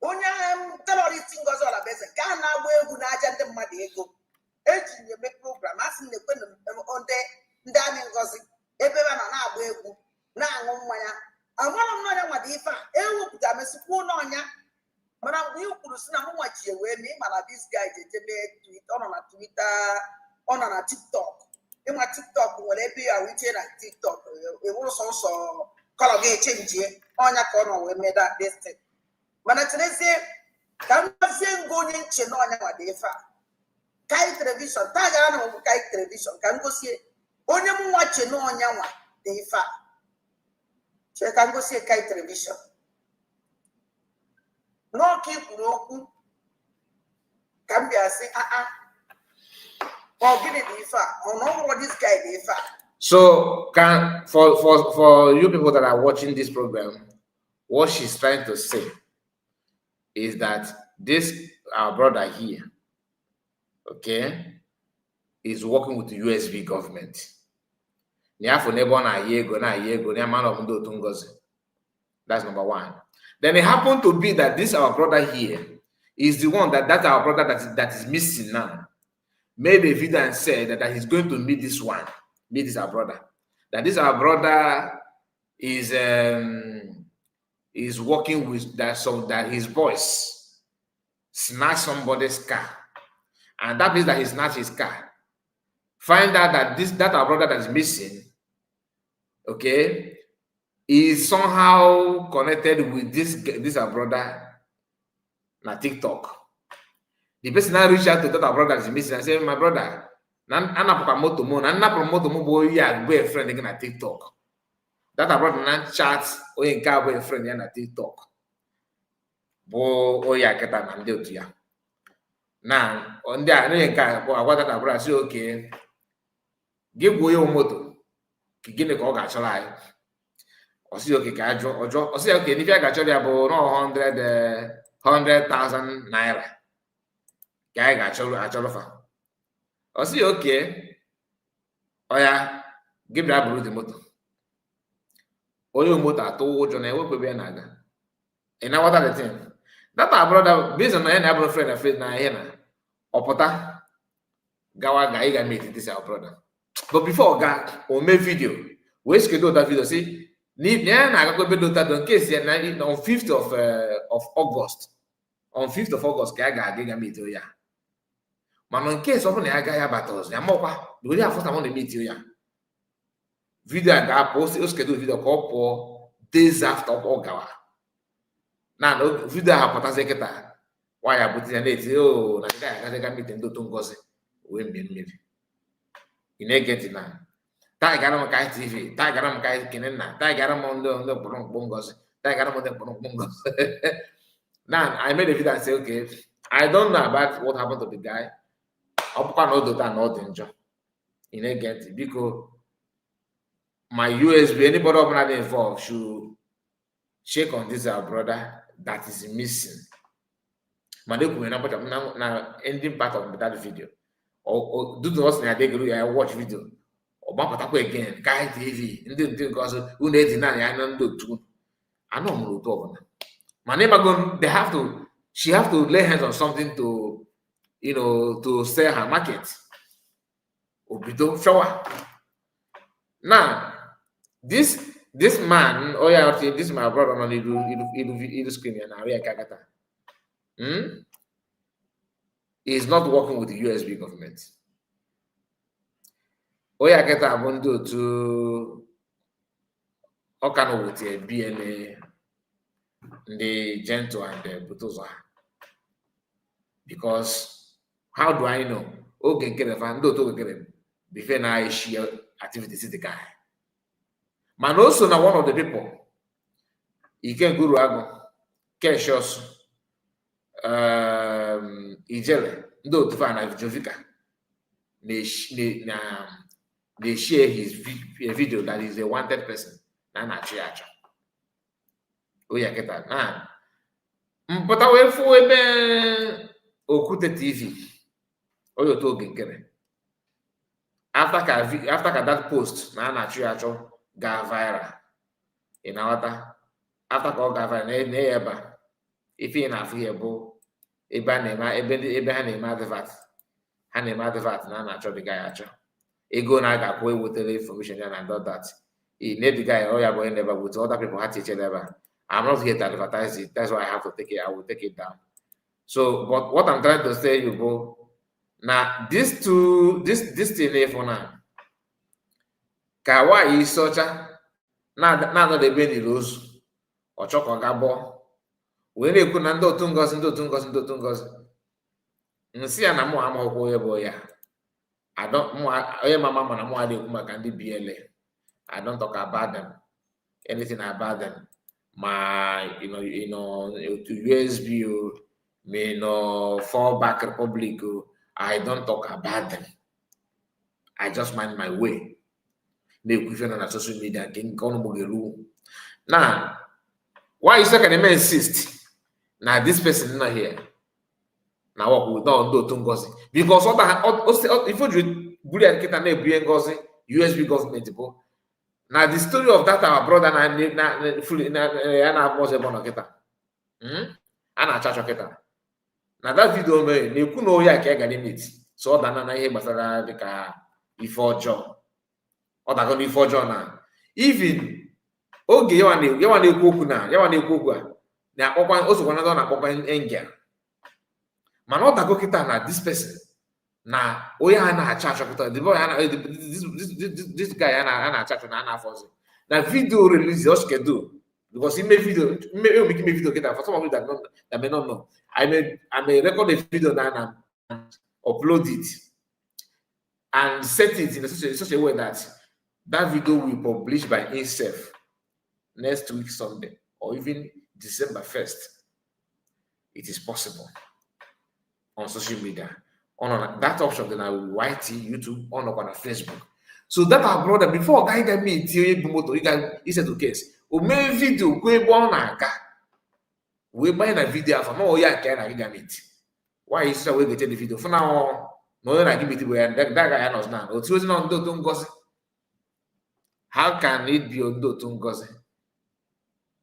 Onya terrorist goes all best. Ghana we go na agent mmadụ ego. Eji make program as in the on the ndani ngozi ebe na agba egwu na aṅụ mmanya amara m n'ọnya nwa dị ife a ewepụta mesikwu n'ọnya mana mgbe i kwuru si na m nwachie wee mee mana this guy jejebe tweet ọ nọ na Twitter ọ nọ na TikTok ịma TikTok nwere ebe ya wiche na TikTok ewuru sọsọ kọlọ ga-echenjie ọnya ka ọ nọ wee mee that thing mana cherezie ka m mazie ngo onye nche n'ọnya nwa dị ife a Kai television tagara na mo Kai television kan go sie onye mu wache no onya nwa de ifa che kan go sie Kai television no ki kwuru okwu kan bia say oh gini de ifa oh no what this guy de ifa. So can for you people that are watching this program, what she's trying to say is that this our brother here, okay, is working with the USB government. That's number one. Then it happened to be that this our brother here is the one that's our brother that is missing now. Made a video and said that he's going to meet this one, meet this our brother. That this our brother is working with that, so that his boys snatch somebody's car. And that means that he snatched his car. Find out that our brother that is missing, okay, is somehow connected with this our brother na TikTok. The person now reached out to that our brother that is missing and said, my brother, na promote mo boy ya boyfriend again na TikTok. That our brother na chat o yin ka boyfriend ya na TikTok. Bo o ya keta na ndi otu ya. Now, on there, I know you can. What that brother say, okay, give go your moto. gịnị ka ọ ga-achọrọ anyị ọsị oke ka ajụ ọjọọ ọsị oke n'ife a ga-achọrọ ya bụ nọ 100,000 naira ka anyị ga-achọrọ fa ọsị oke ọya gị bịa bụrụ dị moto onye moto atụ ụjọ na ewepụbe ya na-aga ị na-aghọta the thing that our brother based on na ya na abụrụ friend na friend na ihe na ọpụta gawa ga ị ga meet this our brother but before ga o mee video wee schedule that video si ya na-agakwa ebe dota don case ya na on 5th of August on 5th of August ka ya ga-aga ga meet ya mana in case ọ bụ na ya agaghị abata ọzọ ya makwa were ya fọta mụ na meet ya video a ga-apụ o schedule video ka ọ pụọ days after ọ gawa na video a pụtazi kịta nwaanyị abụta ya na-eti o na ga agaghị ga meet ndị otu ngozi wee mmiri mmiri ị na-ege ntị na taa gara m ka TV taa gara m ka kene nna taa gara m ndị mkpụrụ ngozi taa gara m ndị mkpụrụ ngozi now I made a video and say okay I don't know about what happened to the guy ọ bụkwa na o dota na ọ dị njọ ị na-ege ntị biko my USB anybody ọbụla dị involved should check on this our brother that is missing mana ekwume na bọcha na ending part of that video due to us na adegoro ya watch video ọ gbapụtakwa again guy TV ndị nke ọzọ unu edi na ya na ndị otu anọ mụrụ otu ọbụla mana ịmago she have to lay hands on something to to sell her market obido shower now this man this my brother on ilu screen ya na area kagata is not working with the USB government oya keta bụ ndị otu ọkano wote BNA ndị gentle and butozo ha because how do I know oge nkere fa ndị otu oge nkere before na share activities dị ka mana o so na one of the people Ikenguru Agụ Keshos Ijele ndị otu fa na Jovika they share his video that is a wanted person na na-achụ ya achọ oya kịta na mpụta wee fụ ebe Okwute TV onye otu oge nkere after ka that post na na-achụ ya achọ ga viral ị na-aghọta after ka ọ ga viral na ebe ife ị na-afụ ya bụ ebe ha na-eme advert na na-achọ dị ya achọ ego na aga akwụ ewetara information ya na that the guy oh yeah boy never with other people had to each other. I'm not here to advertise it. That's why I have to take it. I will take it down. So, but what I'm trying to say, you go now. This thing for now. Kawa is such a now the bendy rose or chocolate gabo. When they could not do tungos into tungos. See, and I'm more boy. I don't more. I am a mama and I'm more can be BLA. I don't talk about them, anything about them. My, to USB, fallback Republic. I don't talk about them. I just mind my way. They on social media. Now, why is second man insist? Now this person is not here. Now what we don't do Tungozi because if you bully get an USB government. Now the story of that our brother na fully na was a bonoketa. Ana chacho keta. Now that video me na ekwu no ya ka ga limit. So that na ihe gbasara dịka ife ọjọọ. Ọ dago n'ife ọjọọ na. Even oge yawa na-ekwu okwu a na akpọkwa osokwa na na akpọkwa engel. Mana ọ dago kịta na this person na onye a na-acha achọpụta this guy a na-acha na afọzi na video release or schedule because he made video get for some of you that may not know. I may record a video and upload it and set it in such a way that video will be published by itself next week Sunday or even December 1st. It is possible on social media. On that option, then I will YT, YouTube, on Facebook. So that our brother, before guy get me till motor, he said to case. O make video go ebe ọ na-aga. We buy na video for no ya ka na ga meet. Why is that we get the video? For now, no na give it where that guy knows now. O choose no ndo to ngozi. How can it be ndo to ngozi?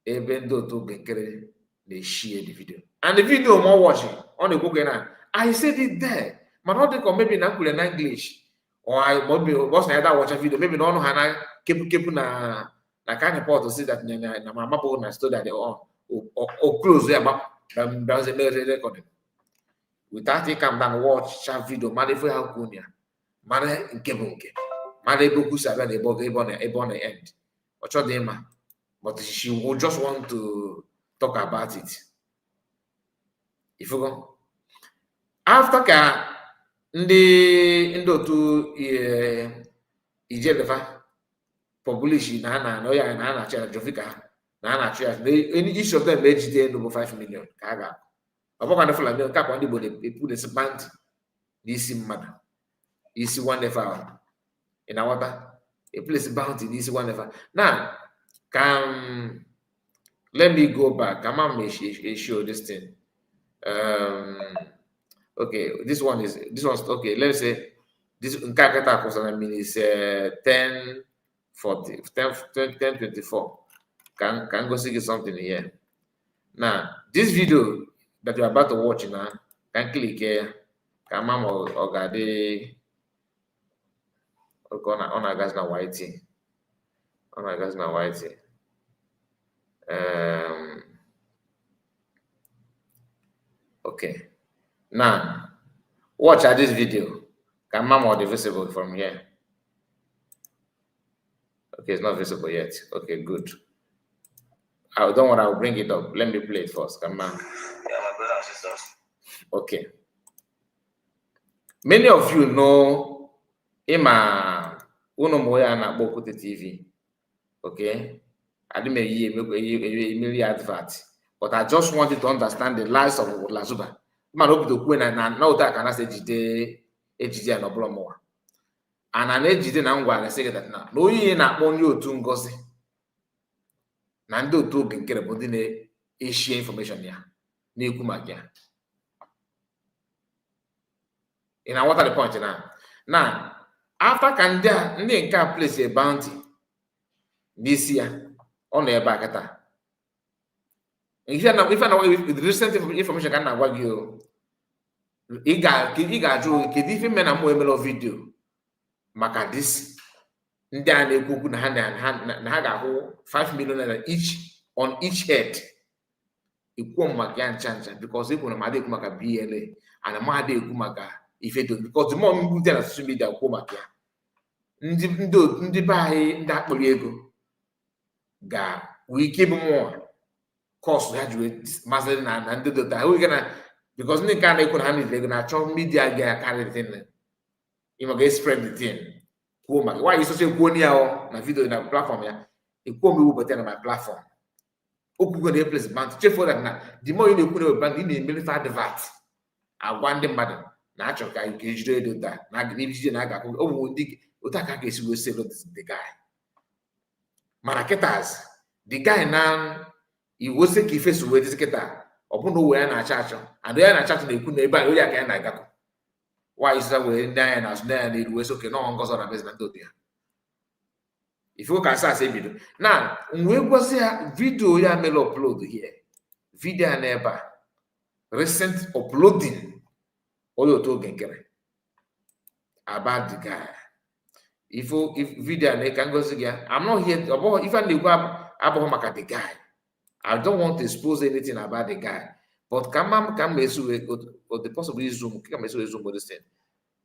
Ebe ndo to gekere they share the video. And the video more watching on the Google now. I said it there. But not think maybe na in English. Or I maybe was na watch a video. Maybe no know how na keep na kind of to see that na mama bo na stood at the on or close there but there's a recording. Without it come down watch chat video made for how kunya. Mane nkebunke. Mane boku sabe the bog ebon the end. Ocho dema. But she will just want to talk about it. If you go after ka ndị otu ijelefa publish na no ya na chara Jovika na chara each of them ejide no 5 million ka aga ọbụkwa ndị Fulani ka kwa ndị Igbo na-epu the band n'isi mmadụ isi one level in water a place bounty n'isi one level now let me go back. I'm gonna show this thing. Okay, this one's okay. Let's say this character cost I mean is 10:24. Can go see something here. Now, this video that you're about to watch now, can click here. Can mom or gade on a gas na whitey. On a gas na whitey. Okay. Now, watch this video. Can mom or visible from here? Okay, it's not visible yet. Okay, good. I don't want. I'll bring it up. Let me play it first. Come on. Yeah, my brother and sisters. Okay. Many of you know Ima Uno Moya na Bokute TV. Okay. I didn't make advert, but I just wanted to understand the lives of Lasuba. Man, hope to queen and now that can I say ejide and oblomo. And an ejide na ngwa say that now. No ye na only to ngozi. Nando to get about the issue information ya. Ni kumagia. And what are the point now? Now, after Kanda, they can place a bounty this year on their back at. If I know with recent information, can I work you? Iga drew Kedifi men and more video. Maka this. Ndane kuku na hand and haga 5 million each on each head. Ikuwa makian chancha because if kuna made kumaka BLA and a made kumaka if it because the more we tell social media kumakia. Ndi bae nda kpoli ego ga we keep more cost graduate Mazi and the we gonna because they can't hand they're gonna show media get carry the thing. You must get spread the thing. Why you so say go near na video na platform ya? You come me over my platform. Oku go dey place bank. Check for that now. The more you dey put bank in the military VAT. I want them madam. Na achọ ka you ejide do that. Na give na aga ko o ndi otaka ka esi go save the guy. Maraketas. The guy now he was say ki face we this keta. Obu no we na acha and we na acha na ekwu na ebe a we ya ka na agako. Why is that we na as na need we so ke no ngozo na basement do there. If you can say video. Now, we go see a video ya may upload here. Video and ever recent uploading all your talking about the guy. If video and can go see I'm not here about if I go about the guy. I don't want to expose anything about the guy. But come mess with or the possible zoom, come mess with zoom with this thing.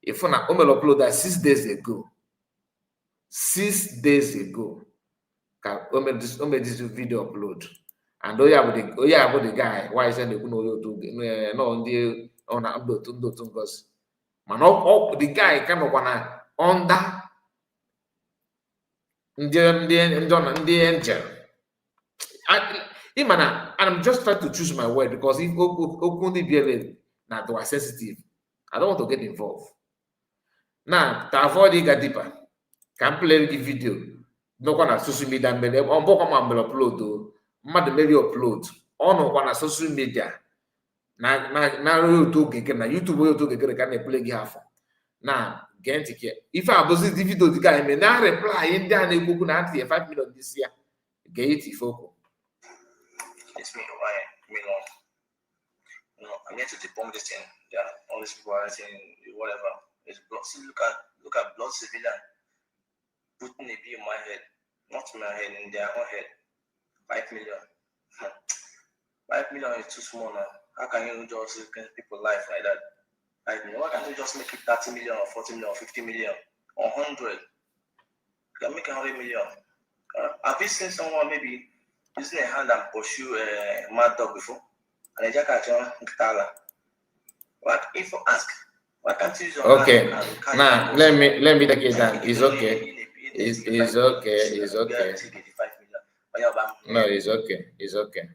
If I upload that 6 days ago. 6 days ago, this video upload, and about the guy. Why is that on upload to goes? Man, the guy kind of under the angel. I'm just trying to choose my word because if Okundi BLA now they are sensitive, I don't want to get involved. Now, to avoid it get deeper. Can play the video. No one on social media, on book on upload, mother maybe upload. On one on social media. Now YouTube will to get can play half. Now, get it. If I was the video, the guy may not reply in there and you could answer 5 million this year. Get it, folks. It's me, why? Me, no, I'm here to debunk this thing. Yeah, all these people are saying whatever. It's blood. See, look at blood civilian putting a bee in my head, not in my head, in their own head. 5 million. 5 million is too small now. How can you just get people life like that? 5 million. Why can't you just make it 30 million or 40 million or 50 million or 100? You can make 100 million. Have you seen someone maybe using a hand and pursue a mad dog before? And a jacket what if you ask? Why can't you use your Okay. hand Now let me take it down. It's okay. It's okay. It's okay. No, it's okay. It's okay.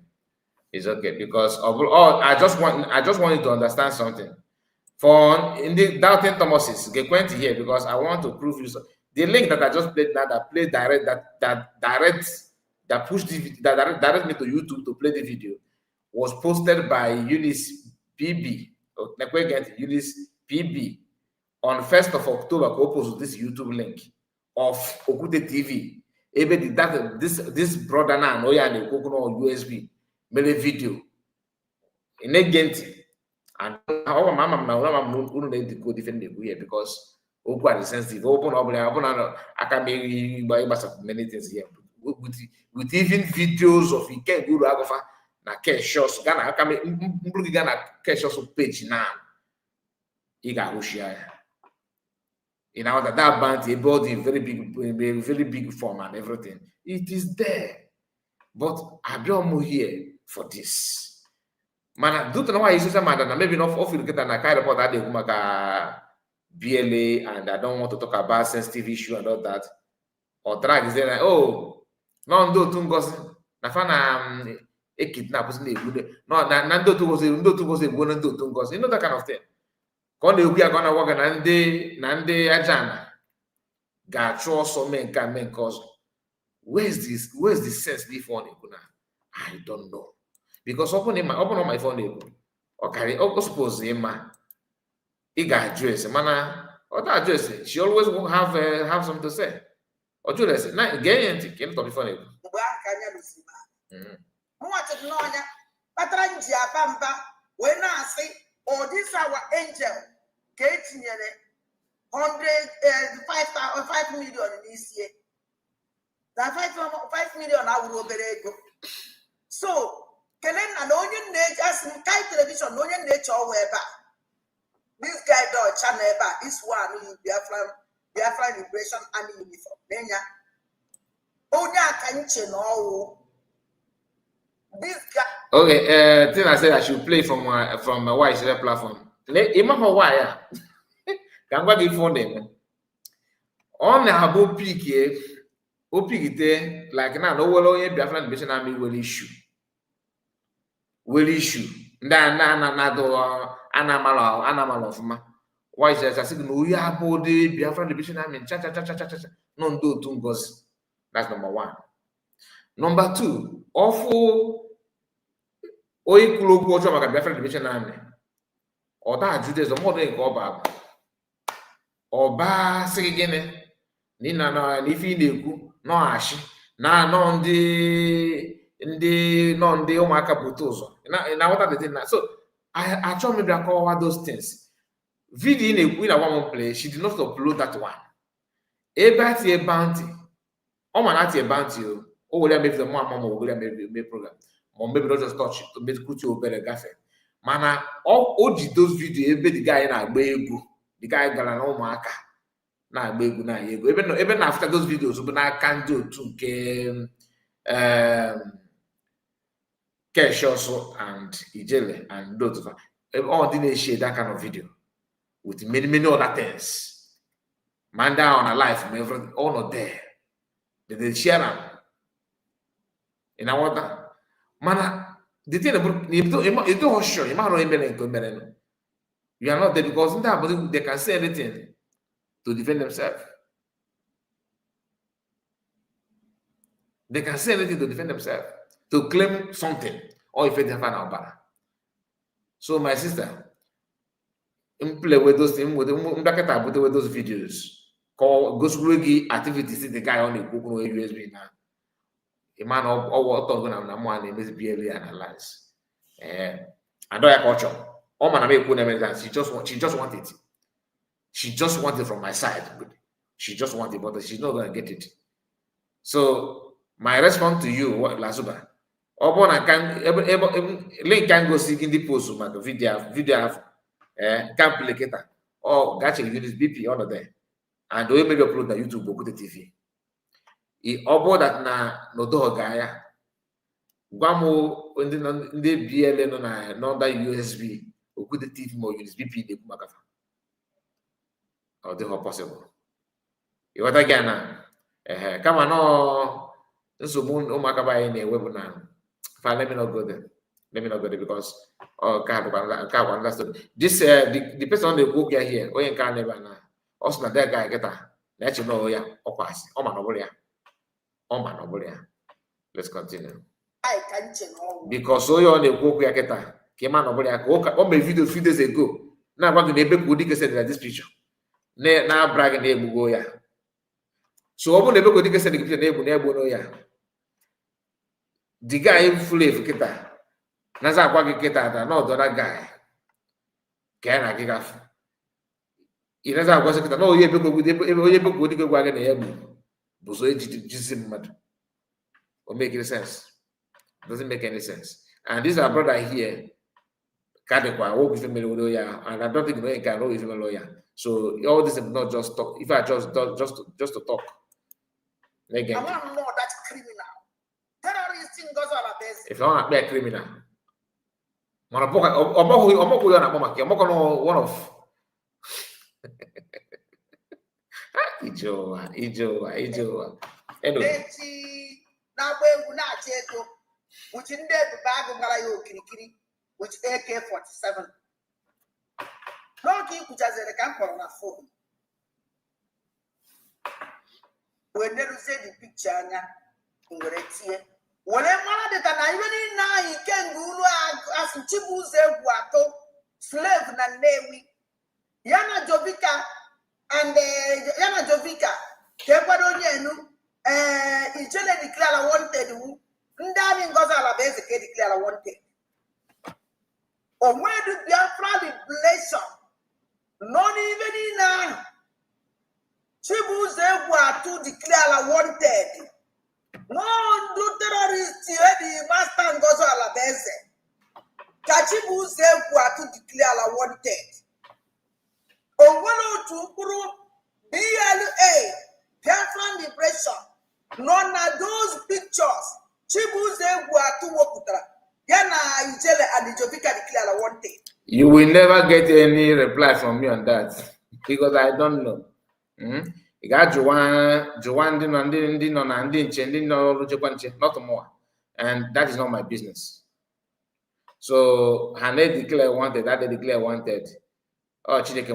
It's okay because I just want you to understand something. For in the doubting Thomases, get going to here because I want to prove you the link that I just played now that play direct that pushed that direct me to YouTube to play the video was posted by Eunice PB. Eunice PB on 1st of October. Post this YouTube link of Okute TV. Even that this brother now no ya na USB made a video in a and our mama now go defend here because Okwa is sensitive. Open I can make many things here with even videos of you can't go to Agofa na cash shots Ghana I can make Ghana cash shots page now. You know that bounty bought a very big form and everything. It is there. But I don't here for this. Man, do you know why you say man maybe not off you get an kind report that they BLA and I don't want to talk about sensitive issue and all that. Or drag is there like, oh, no do tungos na fana a kidnap no nando tungos tungos you know that kind of thing. When they are gonna work and they ajana got also men cause where's the sense before I don't know. Because open on my phone okay suppose he got address man or that address she always won't have something to say. Or do this now again can't talk before when I say oh this our angel getting 5 million this year. That 5 million I will go. So can an onion nature television, onion nature wherever. This guy does channel this one will be Biafran Liberation Army uniform. Nenya. Onya can no. This guy. Okay, then I said I should play from my wife's platform. Imagine why can go give phone them. On the abo peak here, opigite like now no well only Biafran Liberation Army will issue. Na do animal of ma. Why is that? I said no ya body Biafran Liberation Army cha no do tungos. That's number one. Number two, awful oikulo kuocho maka Biafran Liberation Army. Or that Judas the more than go back. Oba sigene nina na ifi na-ekwu no ashi na no ndị ụmụaka bute ụzọ na what are the things so I try maybe I cover those things video in a one play she did not upload that one about a bounty a bounty o will make the mom will make program or maybe not just touch to make put you better gafe mana o ji those video ebe the guy na-agba egwu the guy gara na ụmụaka na-agba egwu na ego ebe na after those videos bụ n'aka ndị otu nke Kesh also and Ijele and those all didn't share that kind of video with many other things. Man down on a life, all not there. They share them. In our water. Man, the thing about you don't sure you might not you are not there because they can say anything to defend themselves. They can say anything to defend themselves, to claim something, or if they have an album. So my sister, play with those things with those videos. Call goes really activities the guy on the Google USB now. A man of what talking on one is barely analyze. And I know culture. All man make good she just want it. She just want it from my side. She just want it, but she's not gonna get it. So my response to you, what Lasuba? Link can go seeking the post the video can play later. Or gotcha use BP on there. And the way maybe upload na YouTube go the TV. Obo that na no do gaya. Gwamo ndị BLN no na number USB oku the TV mo USB P de kumakafa. Or the possible. You what again na come on no nsogbu ụmụaka anyị na-ewebu na let me not go there. Let me not go there because can't understand. This the person on the book here, onye can never na also na that guy get let you know ya pass. Let's continue. Because so you on the book ya get came on over ya o me video 3 days ago. Now I'm going to ebe kodi ke said this picture. Na brag na egbugo ya. So obo na ebe kodi ke said the picture na egbu no ya. The guy fully kita. Naza Akwa kita no the other guy. Can I get off? It is Akwa kita no ye be go di gwa na ya bu. Buso ejisim mad. Or make any sense? Doesn't make any sense. And this our brother here. Kadekwa work with a lawyer, and I don't think no can work with a lawyer. So all this is not just talk. If I just to talk. Again. I want to know that criminal. Terrorist in Gaza. If I want to be a criminal, one of Ijoa. Anyway. Which in there the bag of Malayo Kirikiri, which AK-47. No key which has a camp on a phone. When they say the picture, in the red whenever that even now he can go as Chibuze Guato, slave Nanewi, Yana Jovika, and Yana Jovika, Kepadonianu, Ijele declare wanted. Ndani Ngoza la base declare wanted. Or where do Biafra liberation? Not even in now. Chibuze Guato declare wanted. No, do terrorists the master Ngoza la base. Chibuze Guato declare wanted. Or one to BLA, Biafra liberation. None of those pictures. You will never get any reply from me on that because I don't know. You got Joanne, not more, and that is not my business. So, Hane declare wanted, that they declare wanted. Oh, Chineke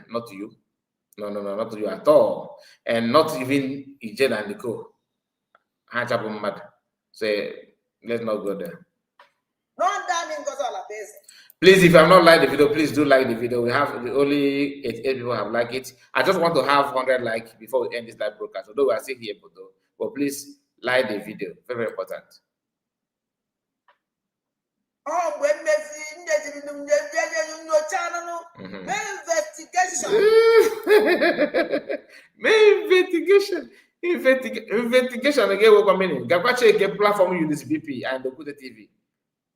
not to you. No, not to you at all, and not even Ijela and Nico. Say, let's not go there. Please, if you have not liked the video, please do like the video. We have only 8 people have liked it. I just want to have 100 likes before we end this live broadcast. Although we are still here, but please like the video. Very, very important. Oh, when investigation again. What meaning? Gakwache ke platform use BP and the TV.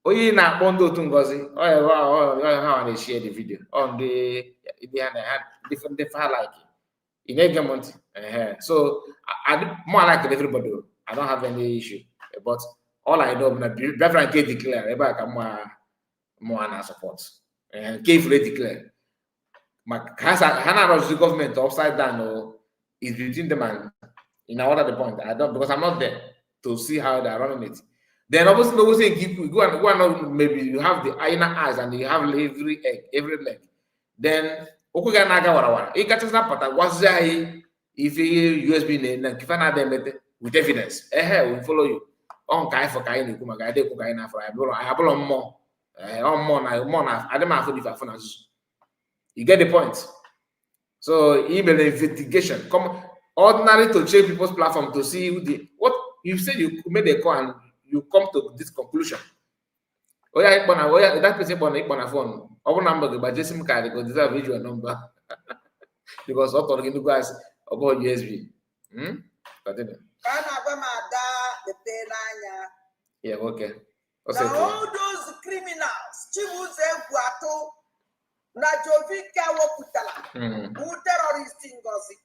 Oyi na bondo to Ngozi. Oh, how they share the video on the different like in Egamont. So I more like everybody. I don't have any issue, but all I know na Reverend K declare eba ka more na support and K fully declare. Hana the government upside down or is between them and in order the point. I don't because I'm not there to see how they're running it. Then obviously go and maybe you have the inner eyes and you have every leg. Then okuga naga warawara. It got to snap at wazai if you USB if I with evidence, we follow you. On kai for kai niku maga de ko kai na for I abolo more. On more na I don't have to phone. You get the point. So email investigation. Come ordinary to check people's platform to see who what you said you made a call and you come to this conclusion. Oh yeah, that person on a phone. Our number but just card because deserve visual number. Because what talking to guys about USB. Continue. Yeah, okay. Now all those criminals, Chibuze Guato, Najovika Woputala, who terrorists in Gozi,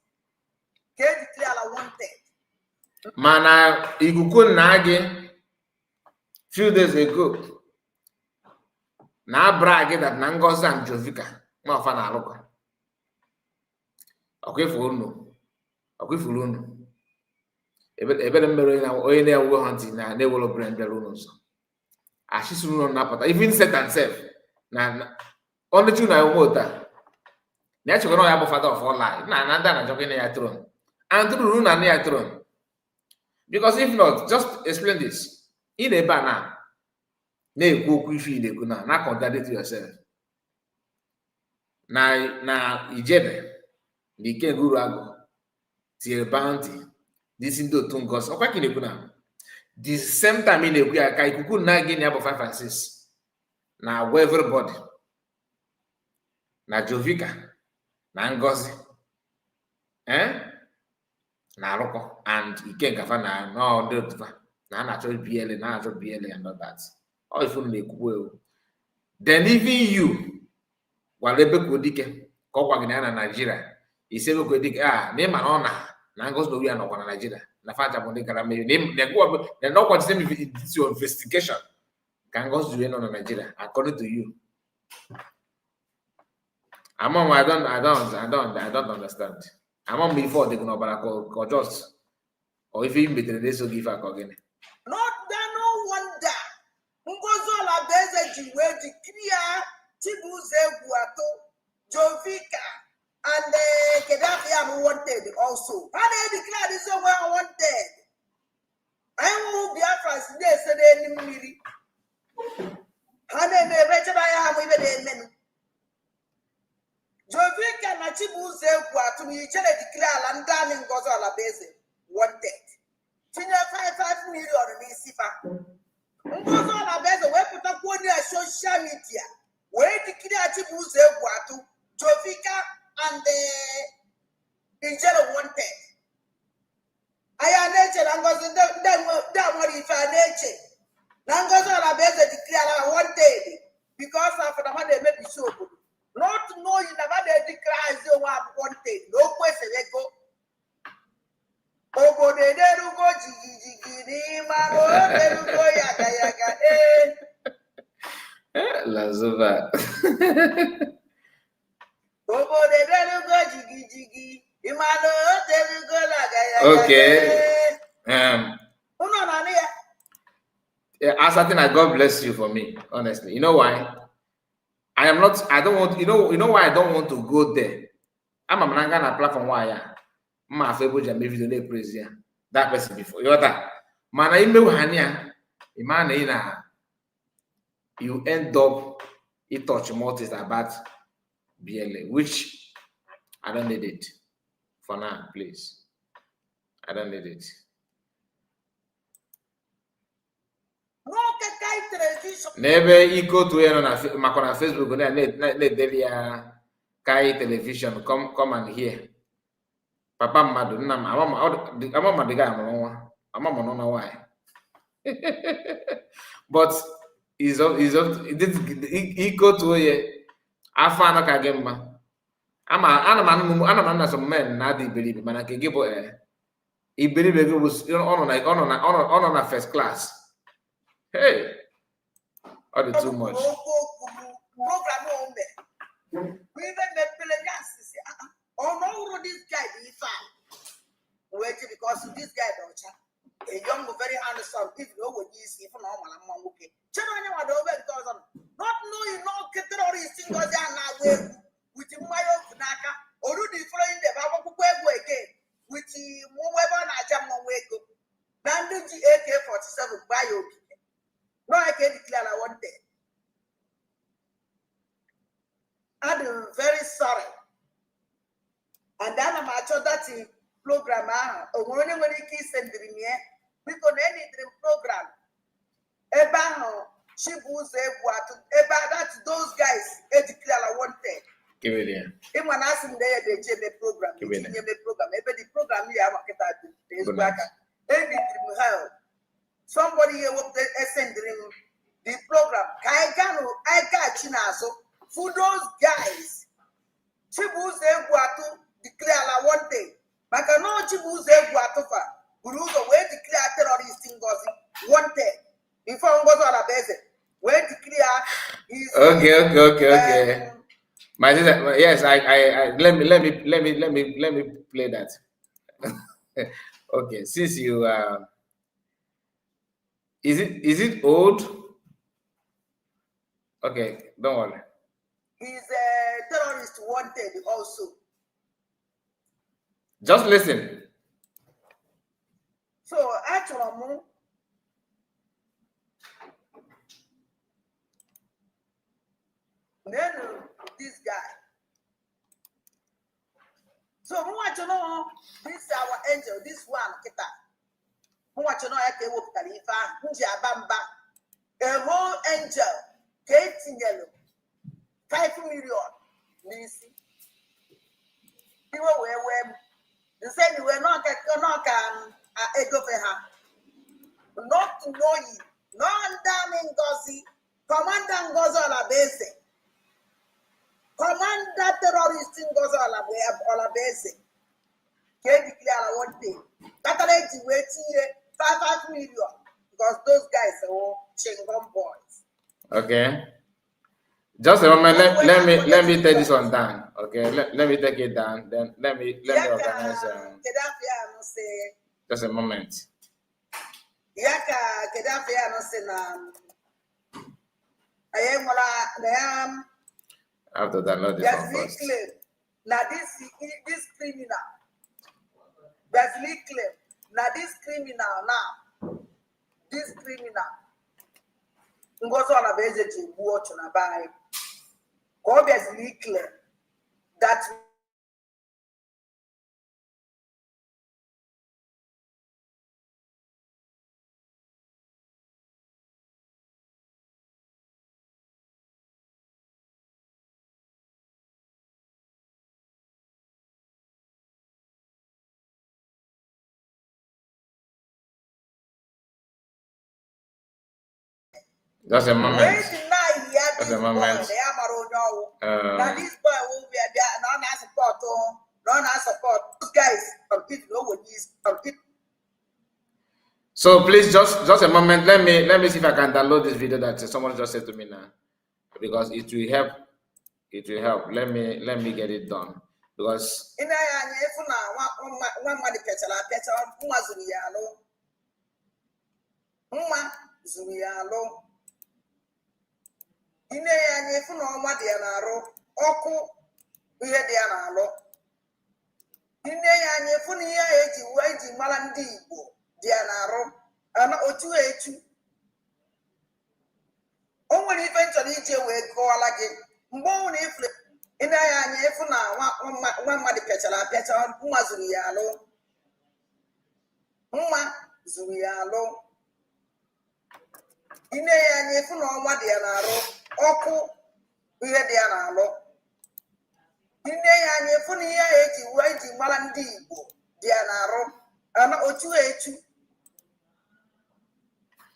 get declared wanted. Mana Igukun Nagi few days ago. Na brag that Nangoza and Jovika, no fan aloka. Okay for no. Okay for no. Ebe mbere na onye na-ewu hunting na na-ewolo brand berunos. Ashisu no napata. Even set and self. Na only two na umota. Na chukwu no ya bụ father of all life. Na nanda na joke na ya throne. And through na ya throne. Because if not, just explain this. In a banner. Na-ekwu okwu ife na-ekwu na contradict yourself. Na ijebe na ike guru agụ tiere bounty this ndị otu ngọs ọkwa ka na-ekwu na the same time ị na-ekwu ya ka ikuku na gị na ya bụ 5 and 6 na agwa everybody na Jovika na Ngozi na arụkọ and ike ngafa na ndị otufa na a na-achọ BLA na-achọ BLA and all that. All if you then even you while ebe kodike ka ọkwa gị na Nigeria ise ebe kodike na ịma na ọ na Ngozi na Oria nọkwa na Nigeria na faja bụ ndị gara mmiri na ọkwa the same your investigation ka Ngozi nọ na Nigeria according to you. Among I don't understand. Among before they gonna or just or if you better they so give a again. Not that no wonder. Ngozola Beze where the clear Chibuze Guato, Jovika, and Kedafi are wanted also. How they declare this well wanted? I will be after yesterday in Miri. How they may better I am with the men. Jovika and Chibuze Guato, you tell a declare and darling Gozola Beze wanted. 5 million in Sifa. Ngozola Beze we put up on their social media. Where the Chibuze Guato, Jovika, and the Angel wanted. I am nature and was done what if I nature. Nangozola Beze declare wanted because of the money may be so good. Not knowing about the declare they wanted. No question they go. Ogo de derugo jigi ni mano derugo yaga Lasuba. Ogo de derugo jigi imano derugo yaga. Okay. Asatine, God bless you for me. Honestly, you know why? I don't want. You know why I don't want to go there. I'm a mananga platform. Why? Ma febo jambe video na praise ya that person before you that mana ime hania imana ina you end up it touch more things about BLA, which I don't need it for now, please. I don't need it. Nebe iko to here na makona Facebook na delia kai television come and hear. Papa mmadụ nna m ama mmadụ ga amụrụ nwa ama m nọ na why but is iko to ye afọ anọ ka gị mma ana m some men na adị iberibe mana nke gị bụ iberibe gị bụ ọ nọ na first class. Hey, all the too much. Oh no, this guy is fine. Wait, because this guy don't a young, very handsome, if you know what he is, if normal, I'm okay. Children are over because not knowing no terrorist things are now with my own Naka, or do the following the Baba again I'm very sorry. And then I'm actually that program. Only when you kiss and dream, because any dream program. Eba Chibuze Eba that's those guys declare wanted. Give it here. Even when I sing there the JB program, the program, maybe the program here market at the back. Every dream hell. Somebody here will send dream the program. I got Chinaso for those guys. Chibuze Guatu declare wanted. Maka no Chibuze Guatufa. Guruzo where declare terrorist in Gozi wanted. Before we go to our base, where declare is okay. My sister, yes, I let me play that. Okay, since you is it old? Okay, don't worry. He's a terrorist wanted also. Just listen. So actually, then this guy. So who want to know this our angel, this one kita. Who want to know I can work Khalifa, Nja Bamba, a whole angel, Kate Yellow, 5 million. Listen. People were they said we were not a go for her. Not to know you, no damn Ngozi, Commander Ngozi on a base. Commander terrorist in Ngozi on a base. Can't declare one thing. Catalan waiting 5 million because those guys are Chingom boys. Okay. Just a moment. Let me take this one down. Okay. Let me take it down. Then let me organize. Just a moment. Yaka Kedafi I am After download this one first. Now this criminal. There's claim. Now this criminal now. This criminal. Ngozi on a base to watch on a buy. Obviously clear that Just a moment. Just a moment. Now this boy will be there. Not support. Not support. Those guys compete with these compete. So please, just a moment. Let me see if I can download this video that someone just said to me now, because it will help. It will help. Let me get it done because. Ine ya nyefu na ọnwa dị ya na-arụ ọkụ ihe dị ya na-alụ. Ine ya nyefu na ihe eji mara ndị Igbo dị ya na-arụ ana otu echu. O nwere ife nchọrọ ije wee kọwala gị mgbe ọ nwere ife ine ya nyefu na nwa mmadụ pịachara apịacha nwa zuru ya alụ. Nwa zuru ya alụ. Ine ya nyefu na ọnwa dị ya na-arụ ọkụ ihe dị ya na-alụ. Ine ya nyefu na ihe eji mara ndị Igbo dị ya na-arụ ana otu echu.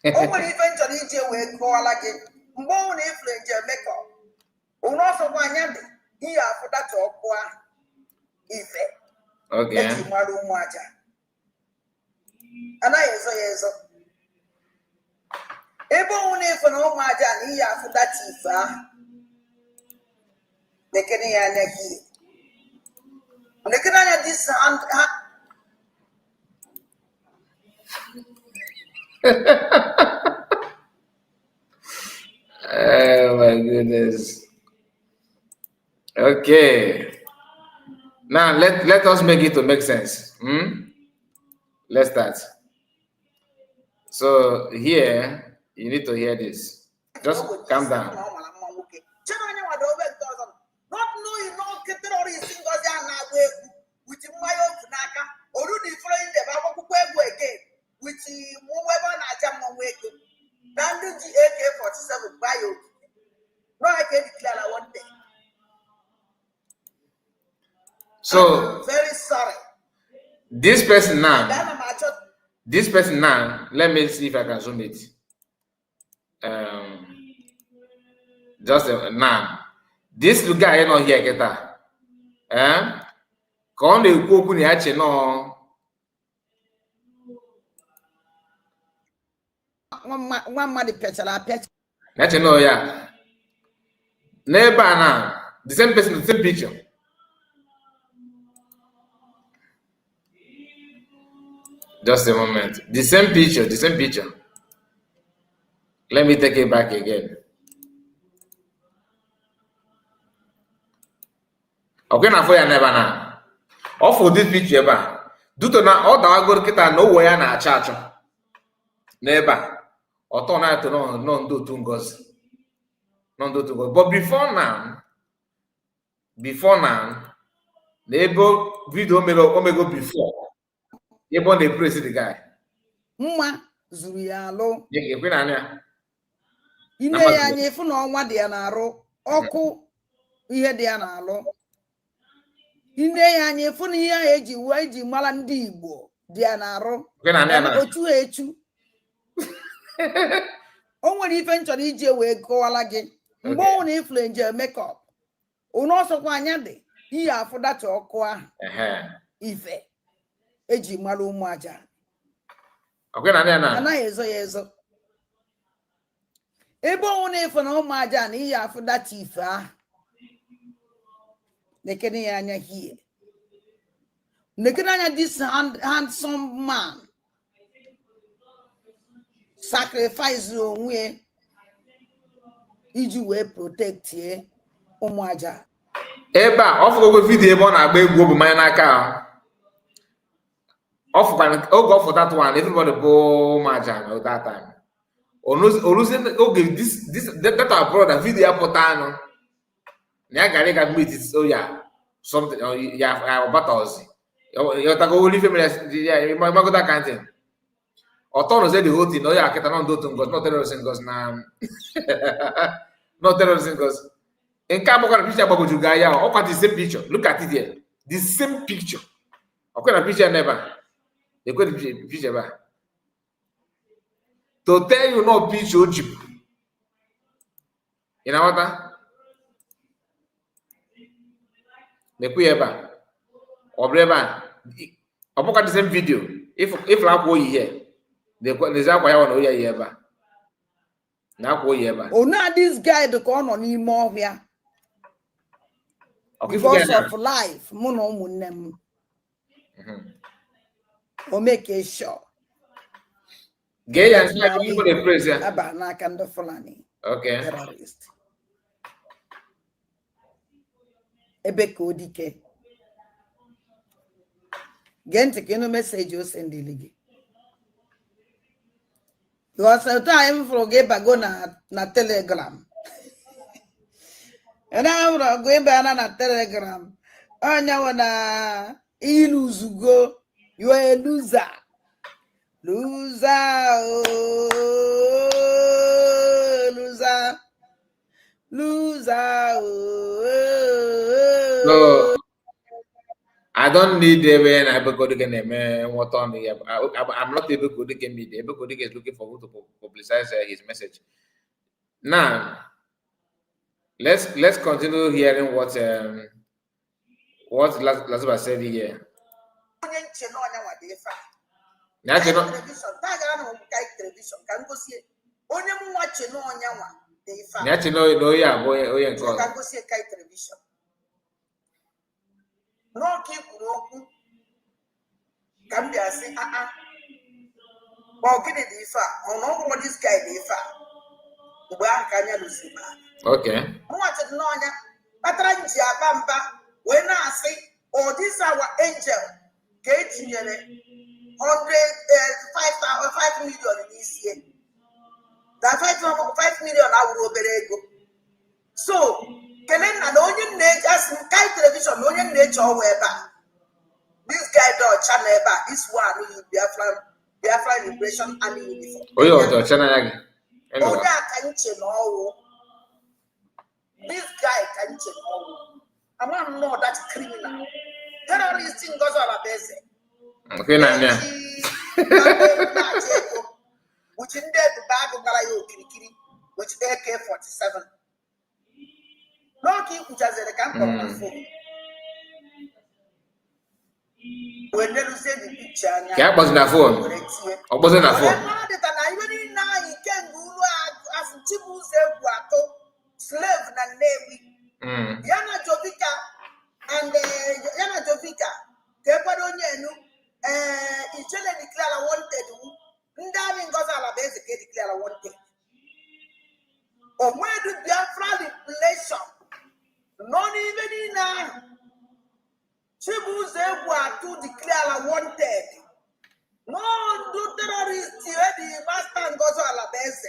O nwere ife nchọrọ ije wee kọwala gị mgbe ọ nwere ife nje mekọ ụnụ ọsọkwa anya dị ihe afụdata ọkụ ahụ ife eji mara ụmụ aja anaghị ezo ya ezo. Ebe ọnwụ na-efe na ụmụ aja na ihe afụdata ife ahụ nekene ya anya gị nekene anya dis ha Oh my goodness. Okay. Now let us make it to make sense. Let's start. So here you need to hear this. Just calm down. Not declare one day. So I'm very sorry. this person now, let me see if I can zoom it. Just now, this guy not here, get that? Ka ọ na-ekwu okwu na ya che nọ nwa mmadụ pịachara apịacha. ya che nọ ya n'ebe a na the same person, the same picture. Just a moment. The same picture, the same picture. Let me take it back again. Okay, na for ya never na. Off for this picture eba. Duto na ọ dawago kita na owo ya na-acha acha. N'ebe a. Ọtọ na to no ndo otu ngozi. No ndo otu ngozi. But before now, the ebo video omego before. Ebo they praise the guy. Mma zuru ya alụ. Ekwe na anya. Ine ya anya ifu na ọnwa dị ya na-arụ. Ọkụ ihe dị ya na-alụ. Ine ya anya ifu na ihe a eji mara ndị Igbo dị ya na-arụ. Ekwe na anya. Ochu echu. O nwere ife nchọrọ iji wee kọwala gị. Mgbe ọ na ifle nje makeup. Unu ọsọkwa anya dị. Ihe afụ data ọkụ ahụ. Ife eji mara ụmụ aja. Okay, na anya na. Anaghị ezo ya ezo. Ebe ọ na-efe na ụmụ aja na ihe afụ data ife ahụ. Nekene ya anya here. Nekene anya this handsome man. Sacrifice onwe iji wee protect ye ụmụ aja. Ebe a ọ fụgo video ebe ọ na-agba egwu bụ mmanya n'aka ọ fụkwa oge ọ fụ that one, everybody bụ ụmụ aja at that time. Oge that our brother video ya pụta anụ na ya gara ịga meet ya something ya ọbata ozi ya ọtago oli family ya magota kantin ọtọnụ say the whole thing na ya akịta na ndotu ngozi not terrorism ngozi na not terrorism ngozi nke abụkwa na picture agbagoju ga ya ọkwa the same picture. Look at it here, the same picture. Ọkwa na picture never ekwe the picture ba to tell you no picture ojip ị na-aghọta na-ekwu ya ebe a ọ bụrụ ebe a ọ bụkwa the same video ifla akwa oyi ihe na-ezi akwa ya ọ na oyi ya ebe a na akwa oyi ebe a Ona this guy dị ka ọ nọ n'ime ọhịa because of life mụ na ụmụnne m. O make sure gee ya nsị aka people dey praise ya aba n'aka ndị Fulani. okay Terrorist. Ebe ka odike. Gee ntị ka ịnụ meseji o sendili gị. Because time for gị bago na Telegram. And I'm going na Telegram. Onye wana iluzugo. You are a loser. Loser. Oh, loser. Loser. Oh. no I don't need when I go to get what on the I'm not able to get me able to get looking for who to publicize his message. Now let's continue hearing what Lasuba said here. No keep okwu ka m bịa sị ma ọ gịnị dị ife a ọ na ọgwụgwọ this guy dị ife a mgbe ahụ ka anya lụsiri okay nwachịrị n'ọnya kpatara nji aba mba wee na-asị this our angel ka etinyere 5 million n'isi na 5 million awụrụ obere ego so Kenena na onye na-eji asị Kai television na onye na-eji ọwa ebe a this guy do channel ebe a this one is Biafra Liberation Army uniform oyo channel ya gị onye aka nche na ọwụ the uche I'm not that criminal. Terrorist in Gozola Beze. Okay, Nanya. Which in there the bag of Galayo Kirikiri, which AK-47. No king which has a camp on my phone. When they say the picture, yeah, was in a phone. I wasn't a phone. Slave and Navy. Yana Jovika and Yana Jovika, Tepadonianu, Ichele declare wanted. Ndani Gozala basically declare wanted. Or where do Biafra population? Not even in now. Chibuze to declare wanted. No, do terrorists here the master and Gozala base.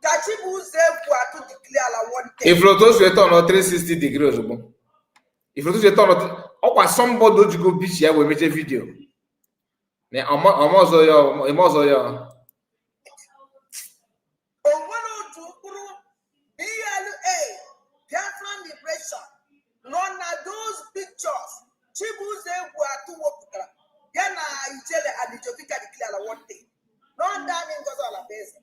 Kachibuze to declare wanted. If Lotus were on 360 degrees, if Lotus were on somebody go beach here, we make a video. Now, almost your. None of those pictures. Chibuze to work. Yana Ichele and the Jovika declare one thing. None that in Gozala base.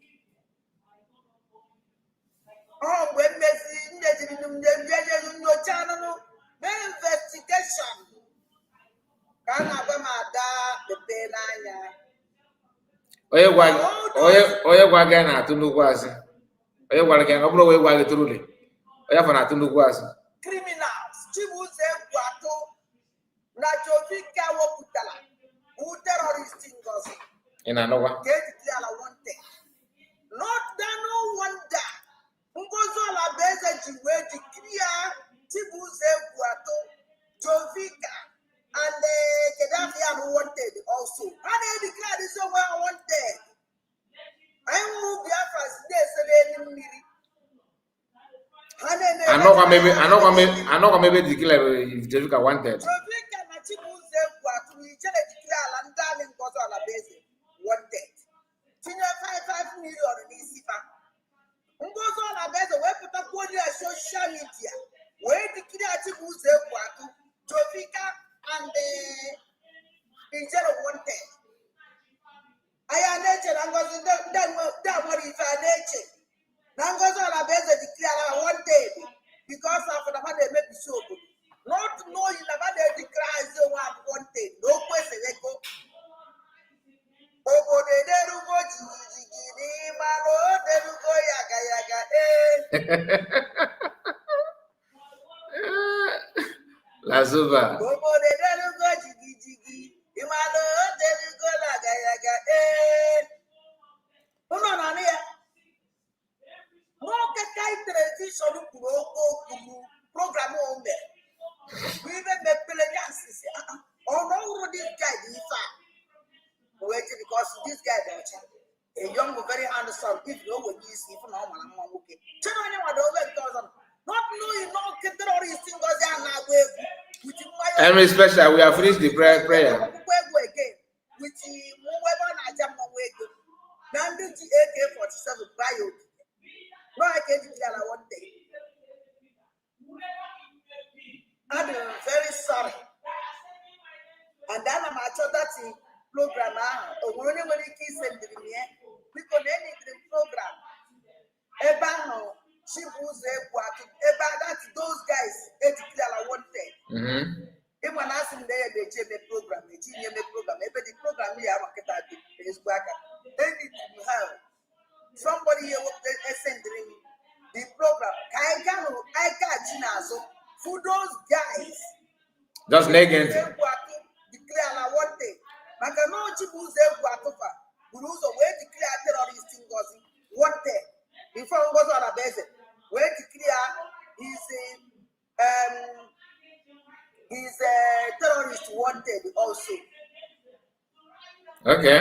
Oh, when Messi in your channel, investigation. Can I the Benaya? Oye, Wagana to Nuguazi. Oye, Wagan, Oblo, Wag truly. Oya for Natu Nuguazi. Criminals, Chibuze Guato, Najovika Waputala, who terrorists in Gozi. In Anoa. Get declare one thing. Not that no wonder. Ngozola Beza where the clear Chibuze Guato, Jovika, and the Gaddafi are wanted also. And they declare this one wanted. I will be after this. I know maybe declare if Jessica wanted. Social media where the creative Jovika and the wanted. I am nature and was done what is our nature. Nangozola Beza declare wanted because of the man they may be so good. Not knowing about the declare the one wanted. No question they go. Ogo de Derugo Gigi Maro Derugo Yaga Yaga Lasuba. Ogo de Derugo Gigi Imano Derugo Yaga Yaga television program on there. We even make pelagians. Oh no, this guy is waiting because this guy a young, very handsome. If you know what you see from home, I'm okay. Tell anyone over 1,000. Not knowing no terrorist thing goes down now. Every special, we have finished the prayer. With the weapon, I jump away. Now, the AK-47 bio. No, I can't declare one day. I'm very sorry. And then I'm at that program now. When you kiss and we could any program. About that those guys declare one day. If one ask them there, they change the program, the program, maybe the program here, Facebook, they need to have somebody here sending the program. I got Chinazo for those guys. Just negative. Declare one day. Makanochi Buze Guatofa, who where declare terrorist in Gozi, one day. Before we go on a base, where declare he's a terrorist wanted also. Okay.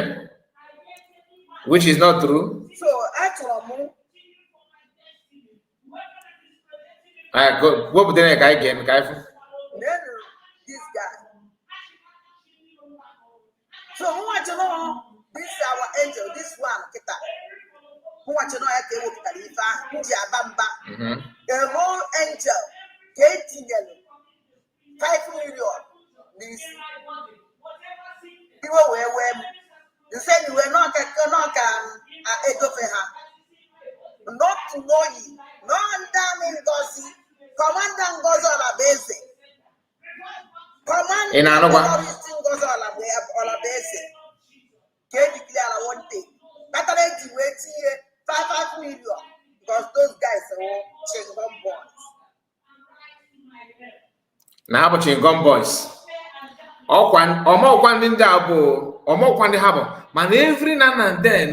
Which is not true. So actually, I go. What would the guy again? Then this guy. So who want to know? This is our angel. This one, Kita. Who want to know? I can look at it. The whole angel. 5 million. This people were they said you were not a not to know you. No damn gossy. Commandant goes on a basic. Commandant goes on a basic. Can't declare one thing. Better than wait here 5 million because those guys are all chewing boys. Now about chewing boys. Ọmọkwa ndị abụ ọmọkwa ndị ha bụ mana every now and then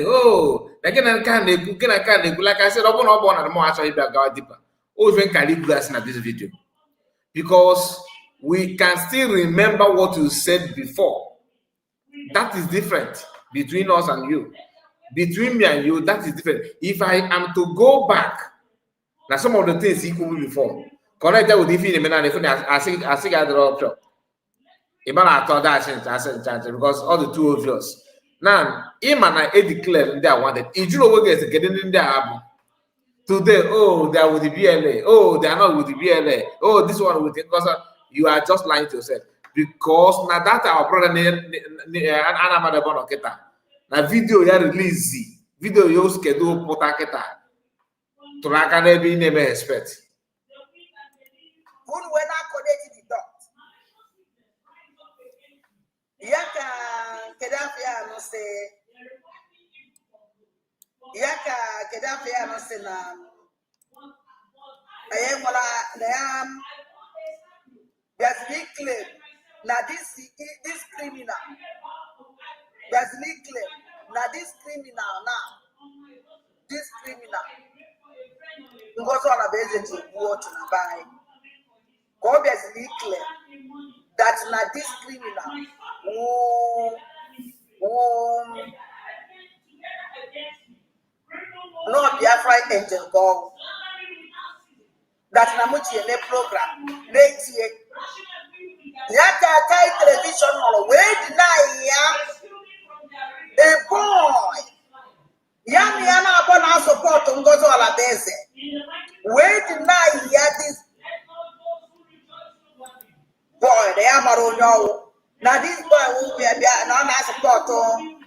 na gị na nke a na-ekwu gị na nke a na-ekwu like I said ọ bụrụ na ọ bụ na mụ achọghị ịbịa gawa deeper even can leave us in this video because we can still remember what you said before. That is different between us and you. Between me and you, that is different. If I am to go back now some of the things he could before connect that with the I think I drop I thought that because all the too obvious. Now, him and I declare they wanted. If you know get getting in there today, they are with the BLA. They are not with the BLA. This one with it because you are just lying to yourself. Because now that our brother Anamada Bonoketa. Now video you release video you schedule potaketa. To like an be never expect. When I connected the dot. Yaka Kedafia no say Yaka Kedafia no say na I am there's big claim now this criminal there's big claim now this criminal goes on a basis to watch and buy obviously clear that now this criminal no Biafra angel go that Namuchi in a program next year. Yaka television or wait deny a boy. Yana upon our support on Gozo Alabese. Wait deny this boy, they are Marono. Now this boy will be a non-support, don't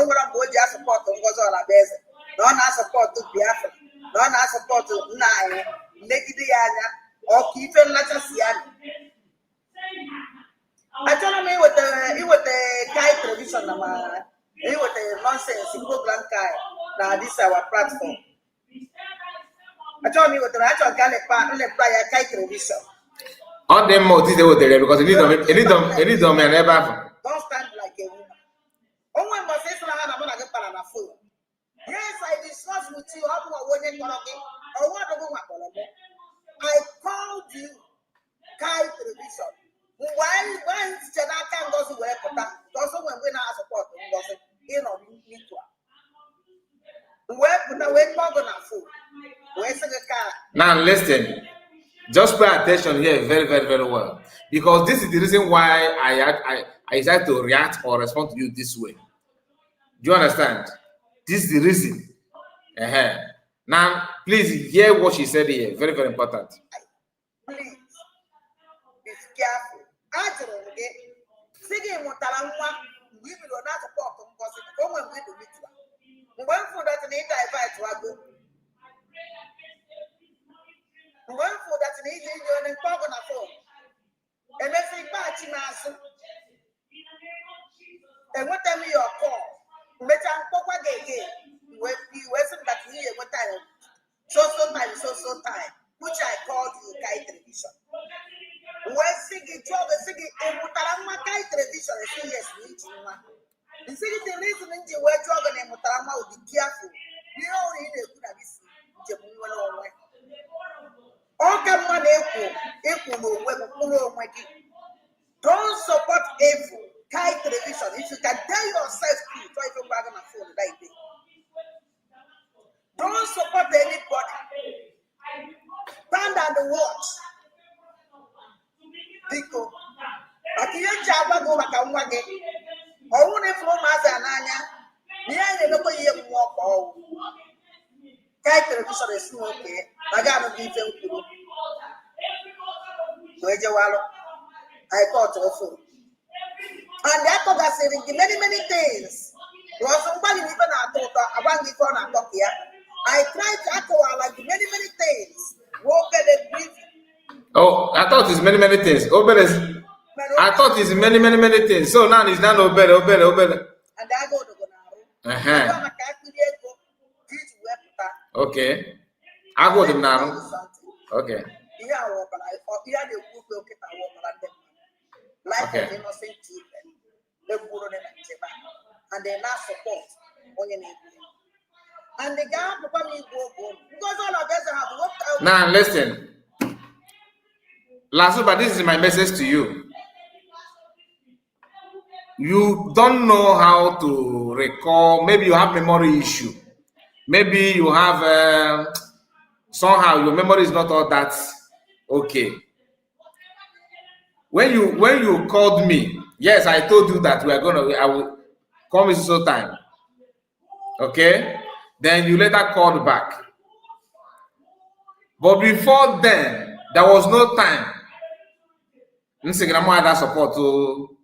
want to go just support on Gozo Alabese. Non-support to Biafra. Non-support to Nine, Nekidiana, or Kifen Latasian. I told me with the Kai television, with the nonsense in program Kai. Now, this is our platform. I told me with the actual Kai television. All them more they were there because any them never. Don't stand like a woman. Only my sister and I'm going to get a phone. Yes, I discussed with you how to avoid it or what I called you Kai television. Why Janaka goes away for that? Because when we now support was in on now listen, just pay attention here very, very, very well. Because this is the reason why I decided to react or respond to you this way. Do you understand? This is the reason. Now, please hear what she said here. Very, very important. Please be careful. We will not support them because it's going to be the one for that need I fight to go. One for that need in talk on a phone. And if we patch in us, and what time you are called, better Papa again. When you wasn't that here, what time? So time, which I called you Kai television. When singing job, singing a Mutarama Kai television, yes, the second reason you were jogging in Mutarama would be careful. You know, you know, this don't support evil. Kai television. If you can tell yourself to try to bag on a phone like this. Don't support anybody. Stand and watch. Because at the end of go back and wag it. I won't have no matter Nanya. Yeah, nobody walk all. Kai television is okay. I gotta be very good. I got also. And that told us many things. Was somebody even I thought about the phone and talk here. I tried to echo like many things. Oh, I thought it's many things. I thought it's many things. So now it's not obere. And I go to Uh-huh. Okay. I go to now. Okay. Life of innocent children. And they not support on your neighbor. And the guy probably go because all of us have worked out. Now listen. Lasuba, this is my message to you. You don't know how to recall. Maybe you have memory issue. Maybe you have somehow your memory is not all that okay. When you called me, yes, I told you that I will come in so time. Okay, then you later called back. But before then, there was no time. Instagram had support to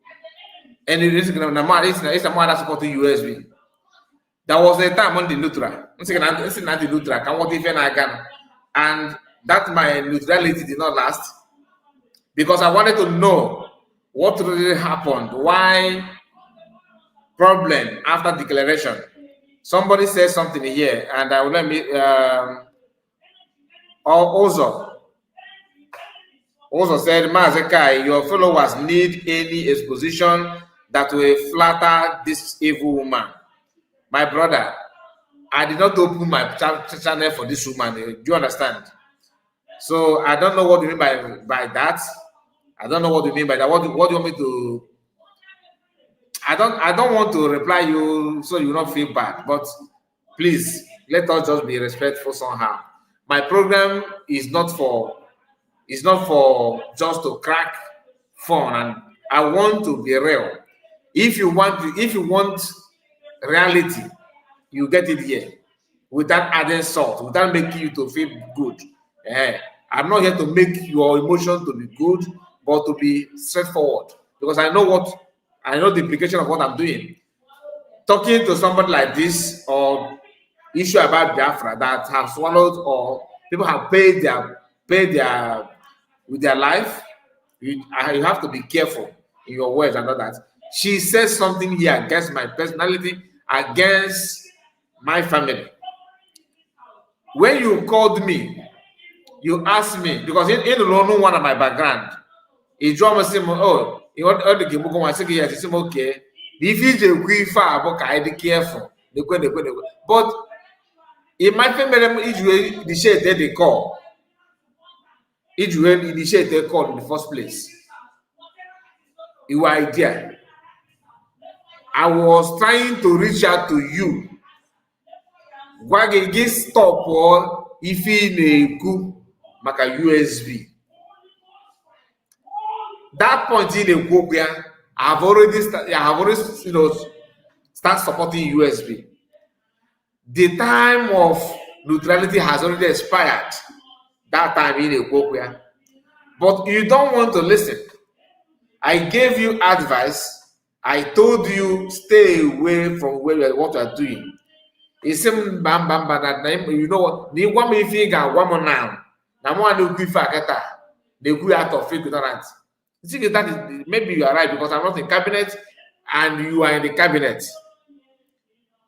any Instagram had support to USB. There was a time on the neutral. Instagram the neutral can what even I can, and that my neutrality did not last because I wanted to know what really happened. Why problem after declaration? Somebody said something here, and I will let me. Also said, Mazi, your followers need any exposition that will flatter this evil woman. My brother, I did not open my channel for this woman. Do you understand? So I don't know what you mean by that. I don't know what you mean by that. What do you want me to? I don't want to reply you so you don't feel bad, but please let us just be respectful somehow. My program is not for just to crack fun, and I want to be real. If you want reality, you get it here without adding salt, without making you to feel good. I'm not here to make your emotions to be good, but to be straightforward, because I know the implication of what I'm doing. Talking to somebody like this or issue about Biafra that have swallowed or people have paid their with their life, you have to be careful in your words and all that. She says something here against my personality, against my family. When you called me, you asked me, because in the no one of my background, he drama say, oh, you want the game go and say yes, it's okay. If you just far, but I be careful. But in my family, you initiate the call. You initiate the call in the first place. Your idea. I was trying to reach out to you. Why get stop or if in a maka USB? That point in a go where I have already start supporting USB. The time of neutrality has already expired. That time in a go where, but you don't want to listen. I gave you advice. I told you stay away from what you are doing. It's bam that you know what? The one me figure one more now. Now one will give a they go out of ignorance. You think that is, maybe you are right because I'm not in cabinet and you are in the cabinet.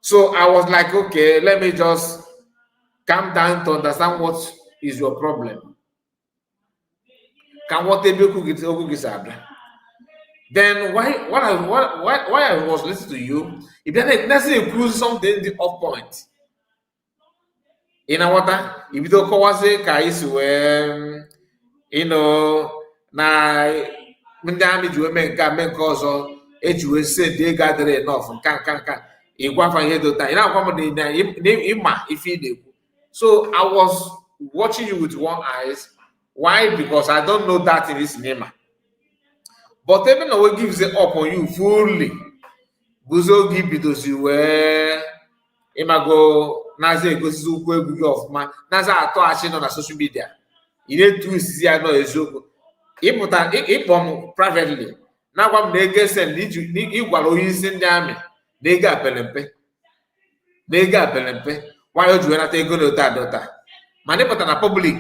So I was like, okay, let me just calm down to understand what is your problem. Can what they be then why I was listening to you, if then necessarily include something the off point. In a water, if you don't call say guys when na ndị amị ji eme nke a mee nke ọzọ eji wee se dị gather enough nka ịgwafa ihe dị ụta ị na-agwa m na ịma ife ị na-ekwu. So I was watching you with one eyes. Why? Because I don't know that in this cinema. But even though it gives it up on you fully, Buzo give bidozi wee imago naze egosi ukwu egwu gị ọfụma naze atọ achị nọ na social media ị na-etu isi ya nọ eziokwu ịpụta ịkpọ m privately na-agwa m na ego send ịgwara onye isi ndị amị na ego apere mpe nwanyị o ji wee nata ego na ota adọta mana ịpụta na public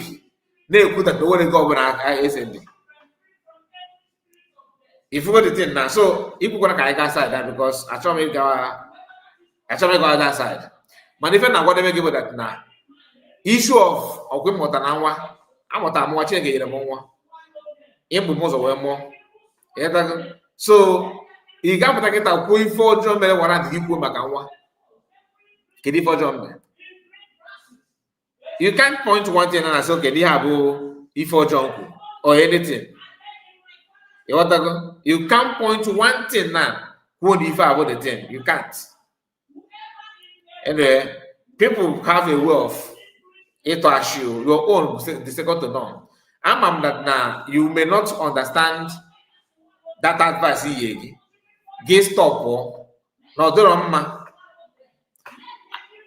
na-ekwu that o nwere ego ọbụla ese ndị ifugo the thing na so ikwukwana ka anyị gaa side that because achọghị m ịgawa that side mana ife na-agwadebe gị bụ that na issue of ọgwụ ịmụta na nwa amụta amụwa Chineke nyere m nwa ịbụ m ụzọ wee mụọ so ị ga-apụta kịta kwuo ife ọjọọ mere gwara ntị gị kwuo maka nwa kedu ife ọjọọ mere you can't point one thing and say okay ihe a bụ ife ọjọọ nkwu or anything you can't point one thing na kwuo the ife about the thing you can't. Anyway, people have a way of ito your own the second to none. I'm that now you may not understand that advice ye get stop or no do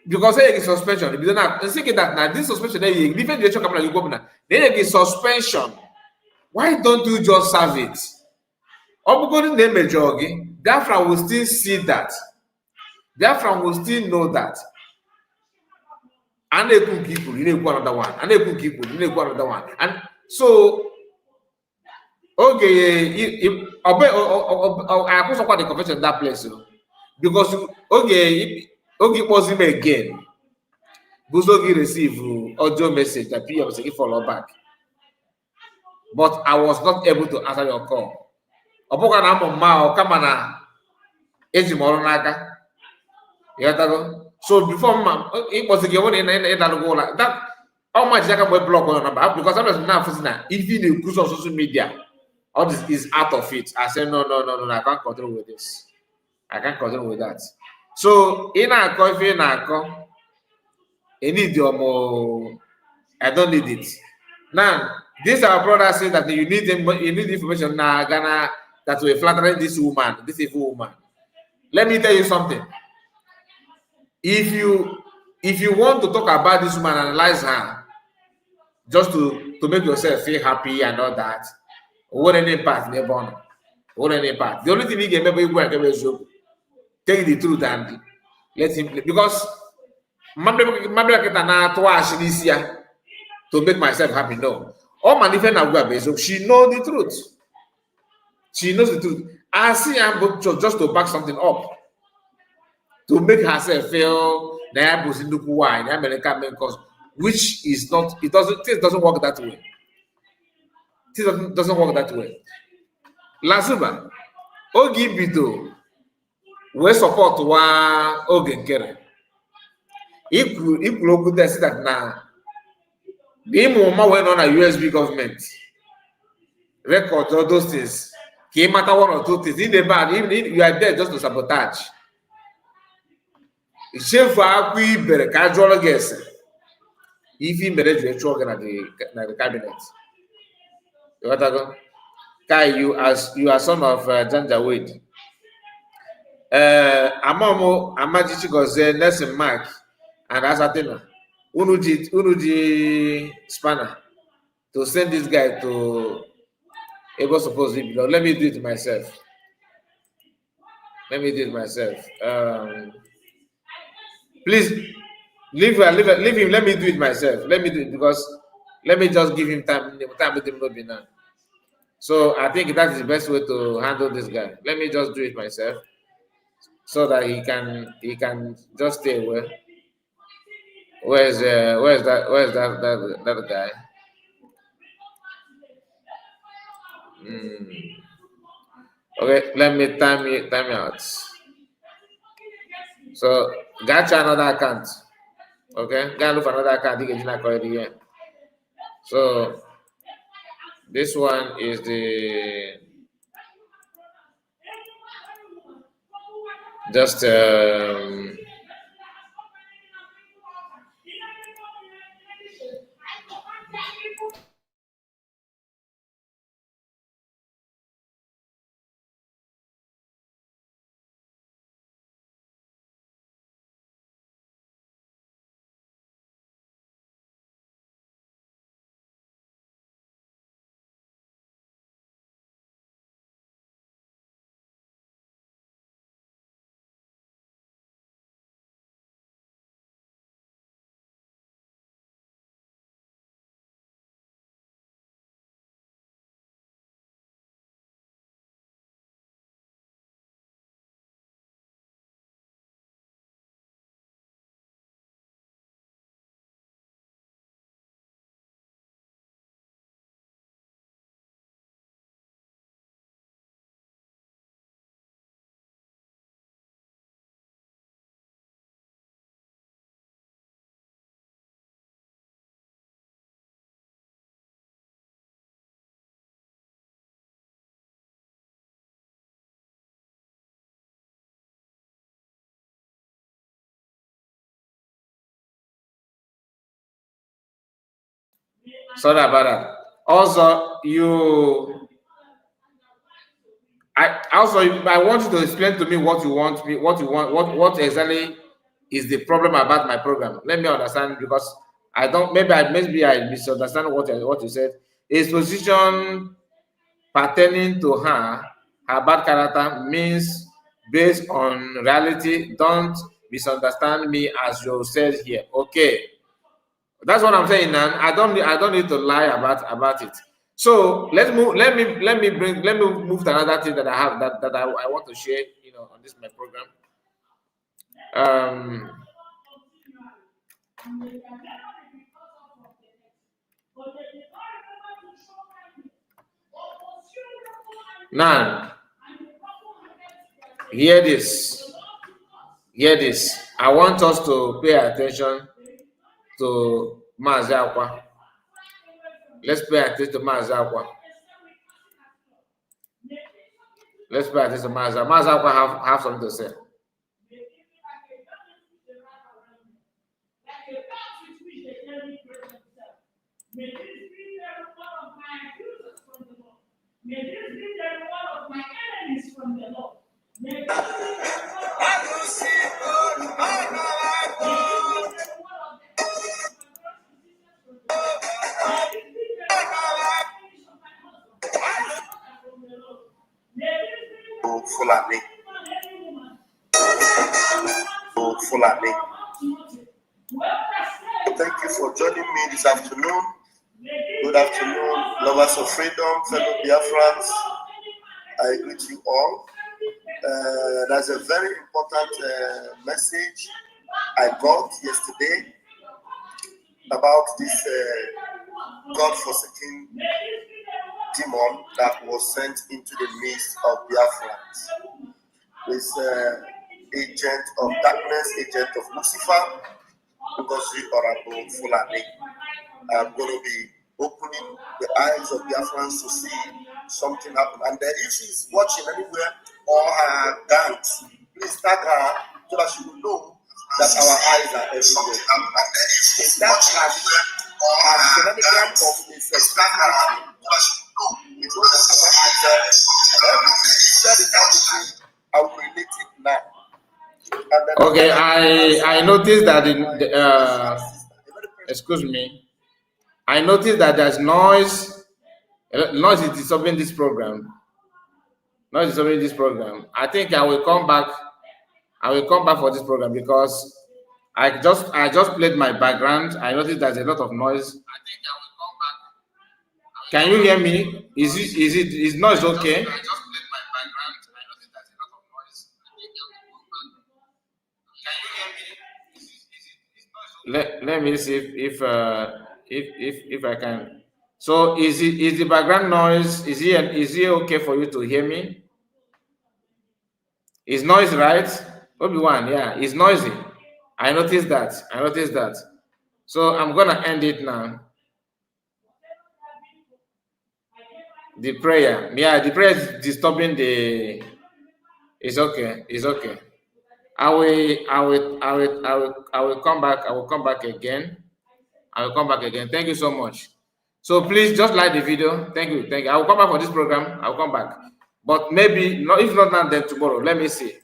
because they get suspension. If you don't think that now this suspension they different direction come you go now. They get suspension. Why don't you just serve it? Obugodi name jogi, Biafra will still see that. Biafra will still know that. And they could people, you need another one. And they could people, you need another one. And so, okay, I also quite the confession in that place. Because, okay, was him again. Buzogi receive audio message that PM was follow back. But I was not able to answer your call. Oboka na mo ma kama na ejimoro n'aka. So before it was again in that how much I can block on number because I was now if you use on social media, all this is out of it. I said no, I can't control with this. I can't control with that. So in a coffee in a call, I need your more. I don't need it. Now, this our brother said that you need information now, Ghana that will flatter this woman, this evil woman. Let me tell you something. If you want to talk about this woman, analyze her, just to make yourself feel happy and all that, what any impact never. What any impact. The only thing he can maybe go and take the truth and let him play. Because to make myself happy. No. All my different she knows the truth. She knows the truth. I see her just to back something up. To make herself feel which is not, it doesn't work that way. It doesn't work that way. Lasuba, Ogi Bido, we support one Ogen Kere. If you say that now, the moment went on a USB government record all those things, came matter one or two things in the bad, even if you are there just to sabotage. Chef Akwa better casual guess. If he managed to talk in the cabinet. You go? Kai, you are son of Janja Wade. Amamo Amajichi goze Nelson Mark and Asatina. Unuji Spanner to send this guy to Ego supposedly. Let me do it myself. Please leave him. Let me do it myself. Let me do it because let me just give him time with him not be now. So I think that is the best way to handle this guy. Let me just do it myself so that he can just stay away. Where's that guy? Okay, let me time out. So gotcha another account. Okay, gotta look for another account. You can not call it here. So this one is the just Sorry about that. Also, I want you to explain to me what what exactly is the problem about my program. Let me understand, because maybe I misunderstand what you said. His position pertaining to her bad character means based on reality. Don't misunderstand me as you said here. Okay. That's what I'm saying now. I don't need to lie about it. So let's move. Let me move to another thing that I have that I want to share. On this my program. Now, hear this. Hear this. I want us to pay attention to Mazi Akwa. Let's pay attention to Mazi Akwa. Let's pay attention to Mazi. Mazi Akwa have something to say. May this be every one of my accusers from the Lord. May this be every one of my enemies from the Lord. May this be every one Fulani. Thank you for joining me this afternoon. Good afternoon, lovers of freedom, fellow Biafrans. I greet you all. That's a very important message I got yesterday about this God-forsaken demon that was sent into the midst of Biafrans. This agent of darkness, agent of Lucifer, Ngozi Orabo Fulani. I'm going to be opening the eyes of Biafrans to see something happen. And if she's watching anywhere or her dance, please tag her so that she will know that our eyes are everywhere. If that has phenomenon of this externality, we know that the work is there. And everything is said in everything, I will relate it now. Okay, I noticed that excuse me. I noticed that there's noise. Noise is disturbing this program. Noise is disturbing this program. I think I will come back. I will come back for this program because I just played my background. I noticed there's a lot of noise. I think I will come back. Can you hear me? Is noise okay? I just played my background. I noticed there's a lot of noise. I think I will come back. Can you hear me? Let me see if I can. So is the background noise? Is it okay for you to hear me? Is noise right? Obi-Wan, yeah, it's noisy. I noticed that. So I'm gonna end it now. The prayer, yeah, the prayer is disturbing the. It's okay. I will come back. I will come back again. Thank you so much. So please just like the video. Thank you. I will come back for this program. I will come back. But maybe, if not now, then tomorrow. Let me see.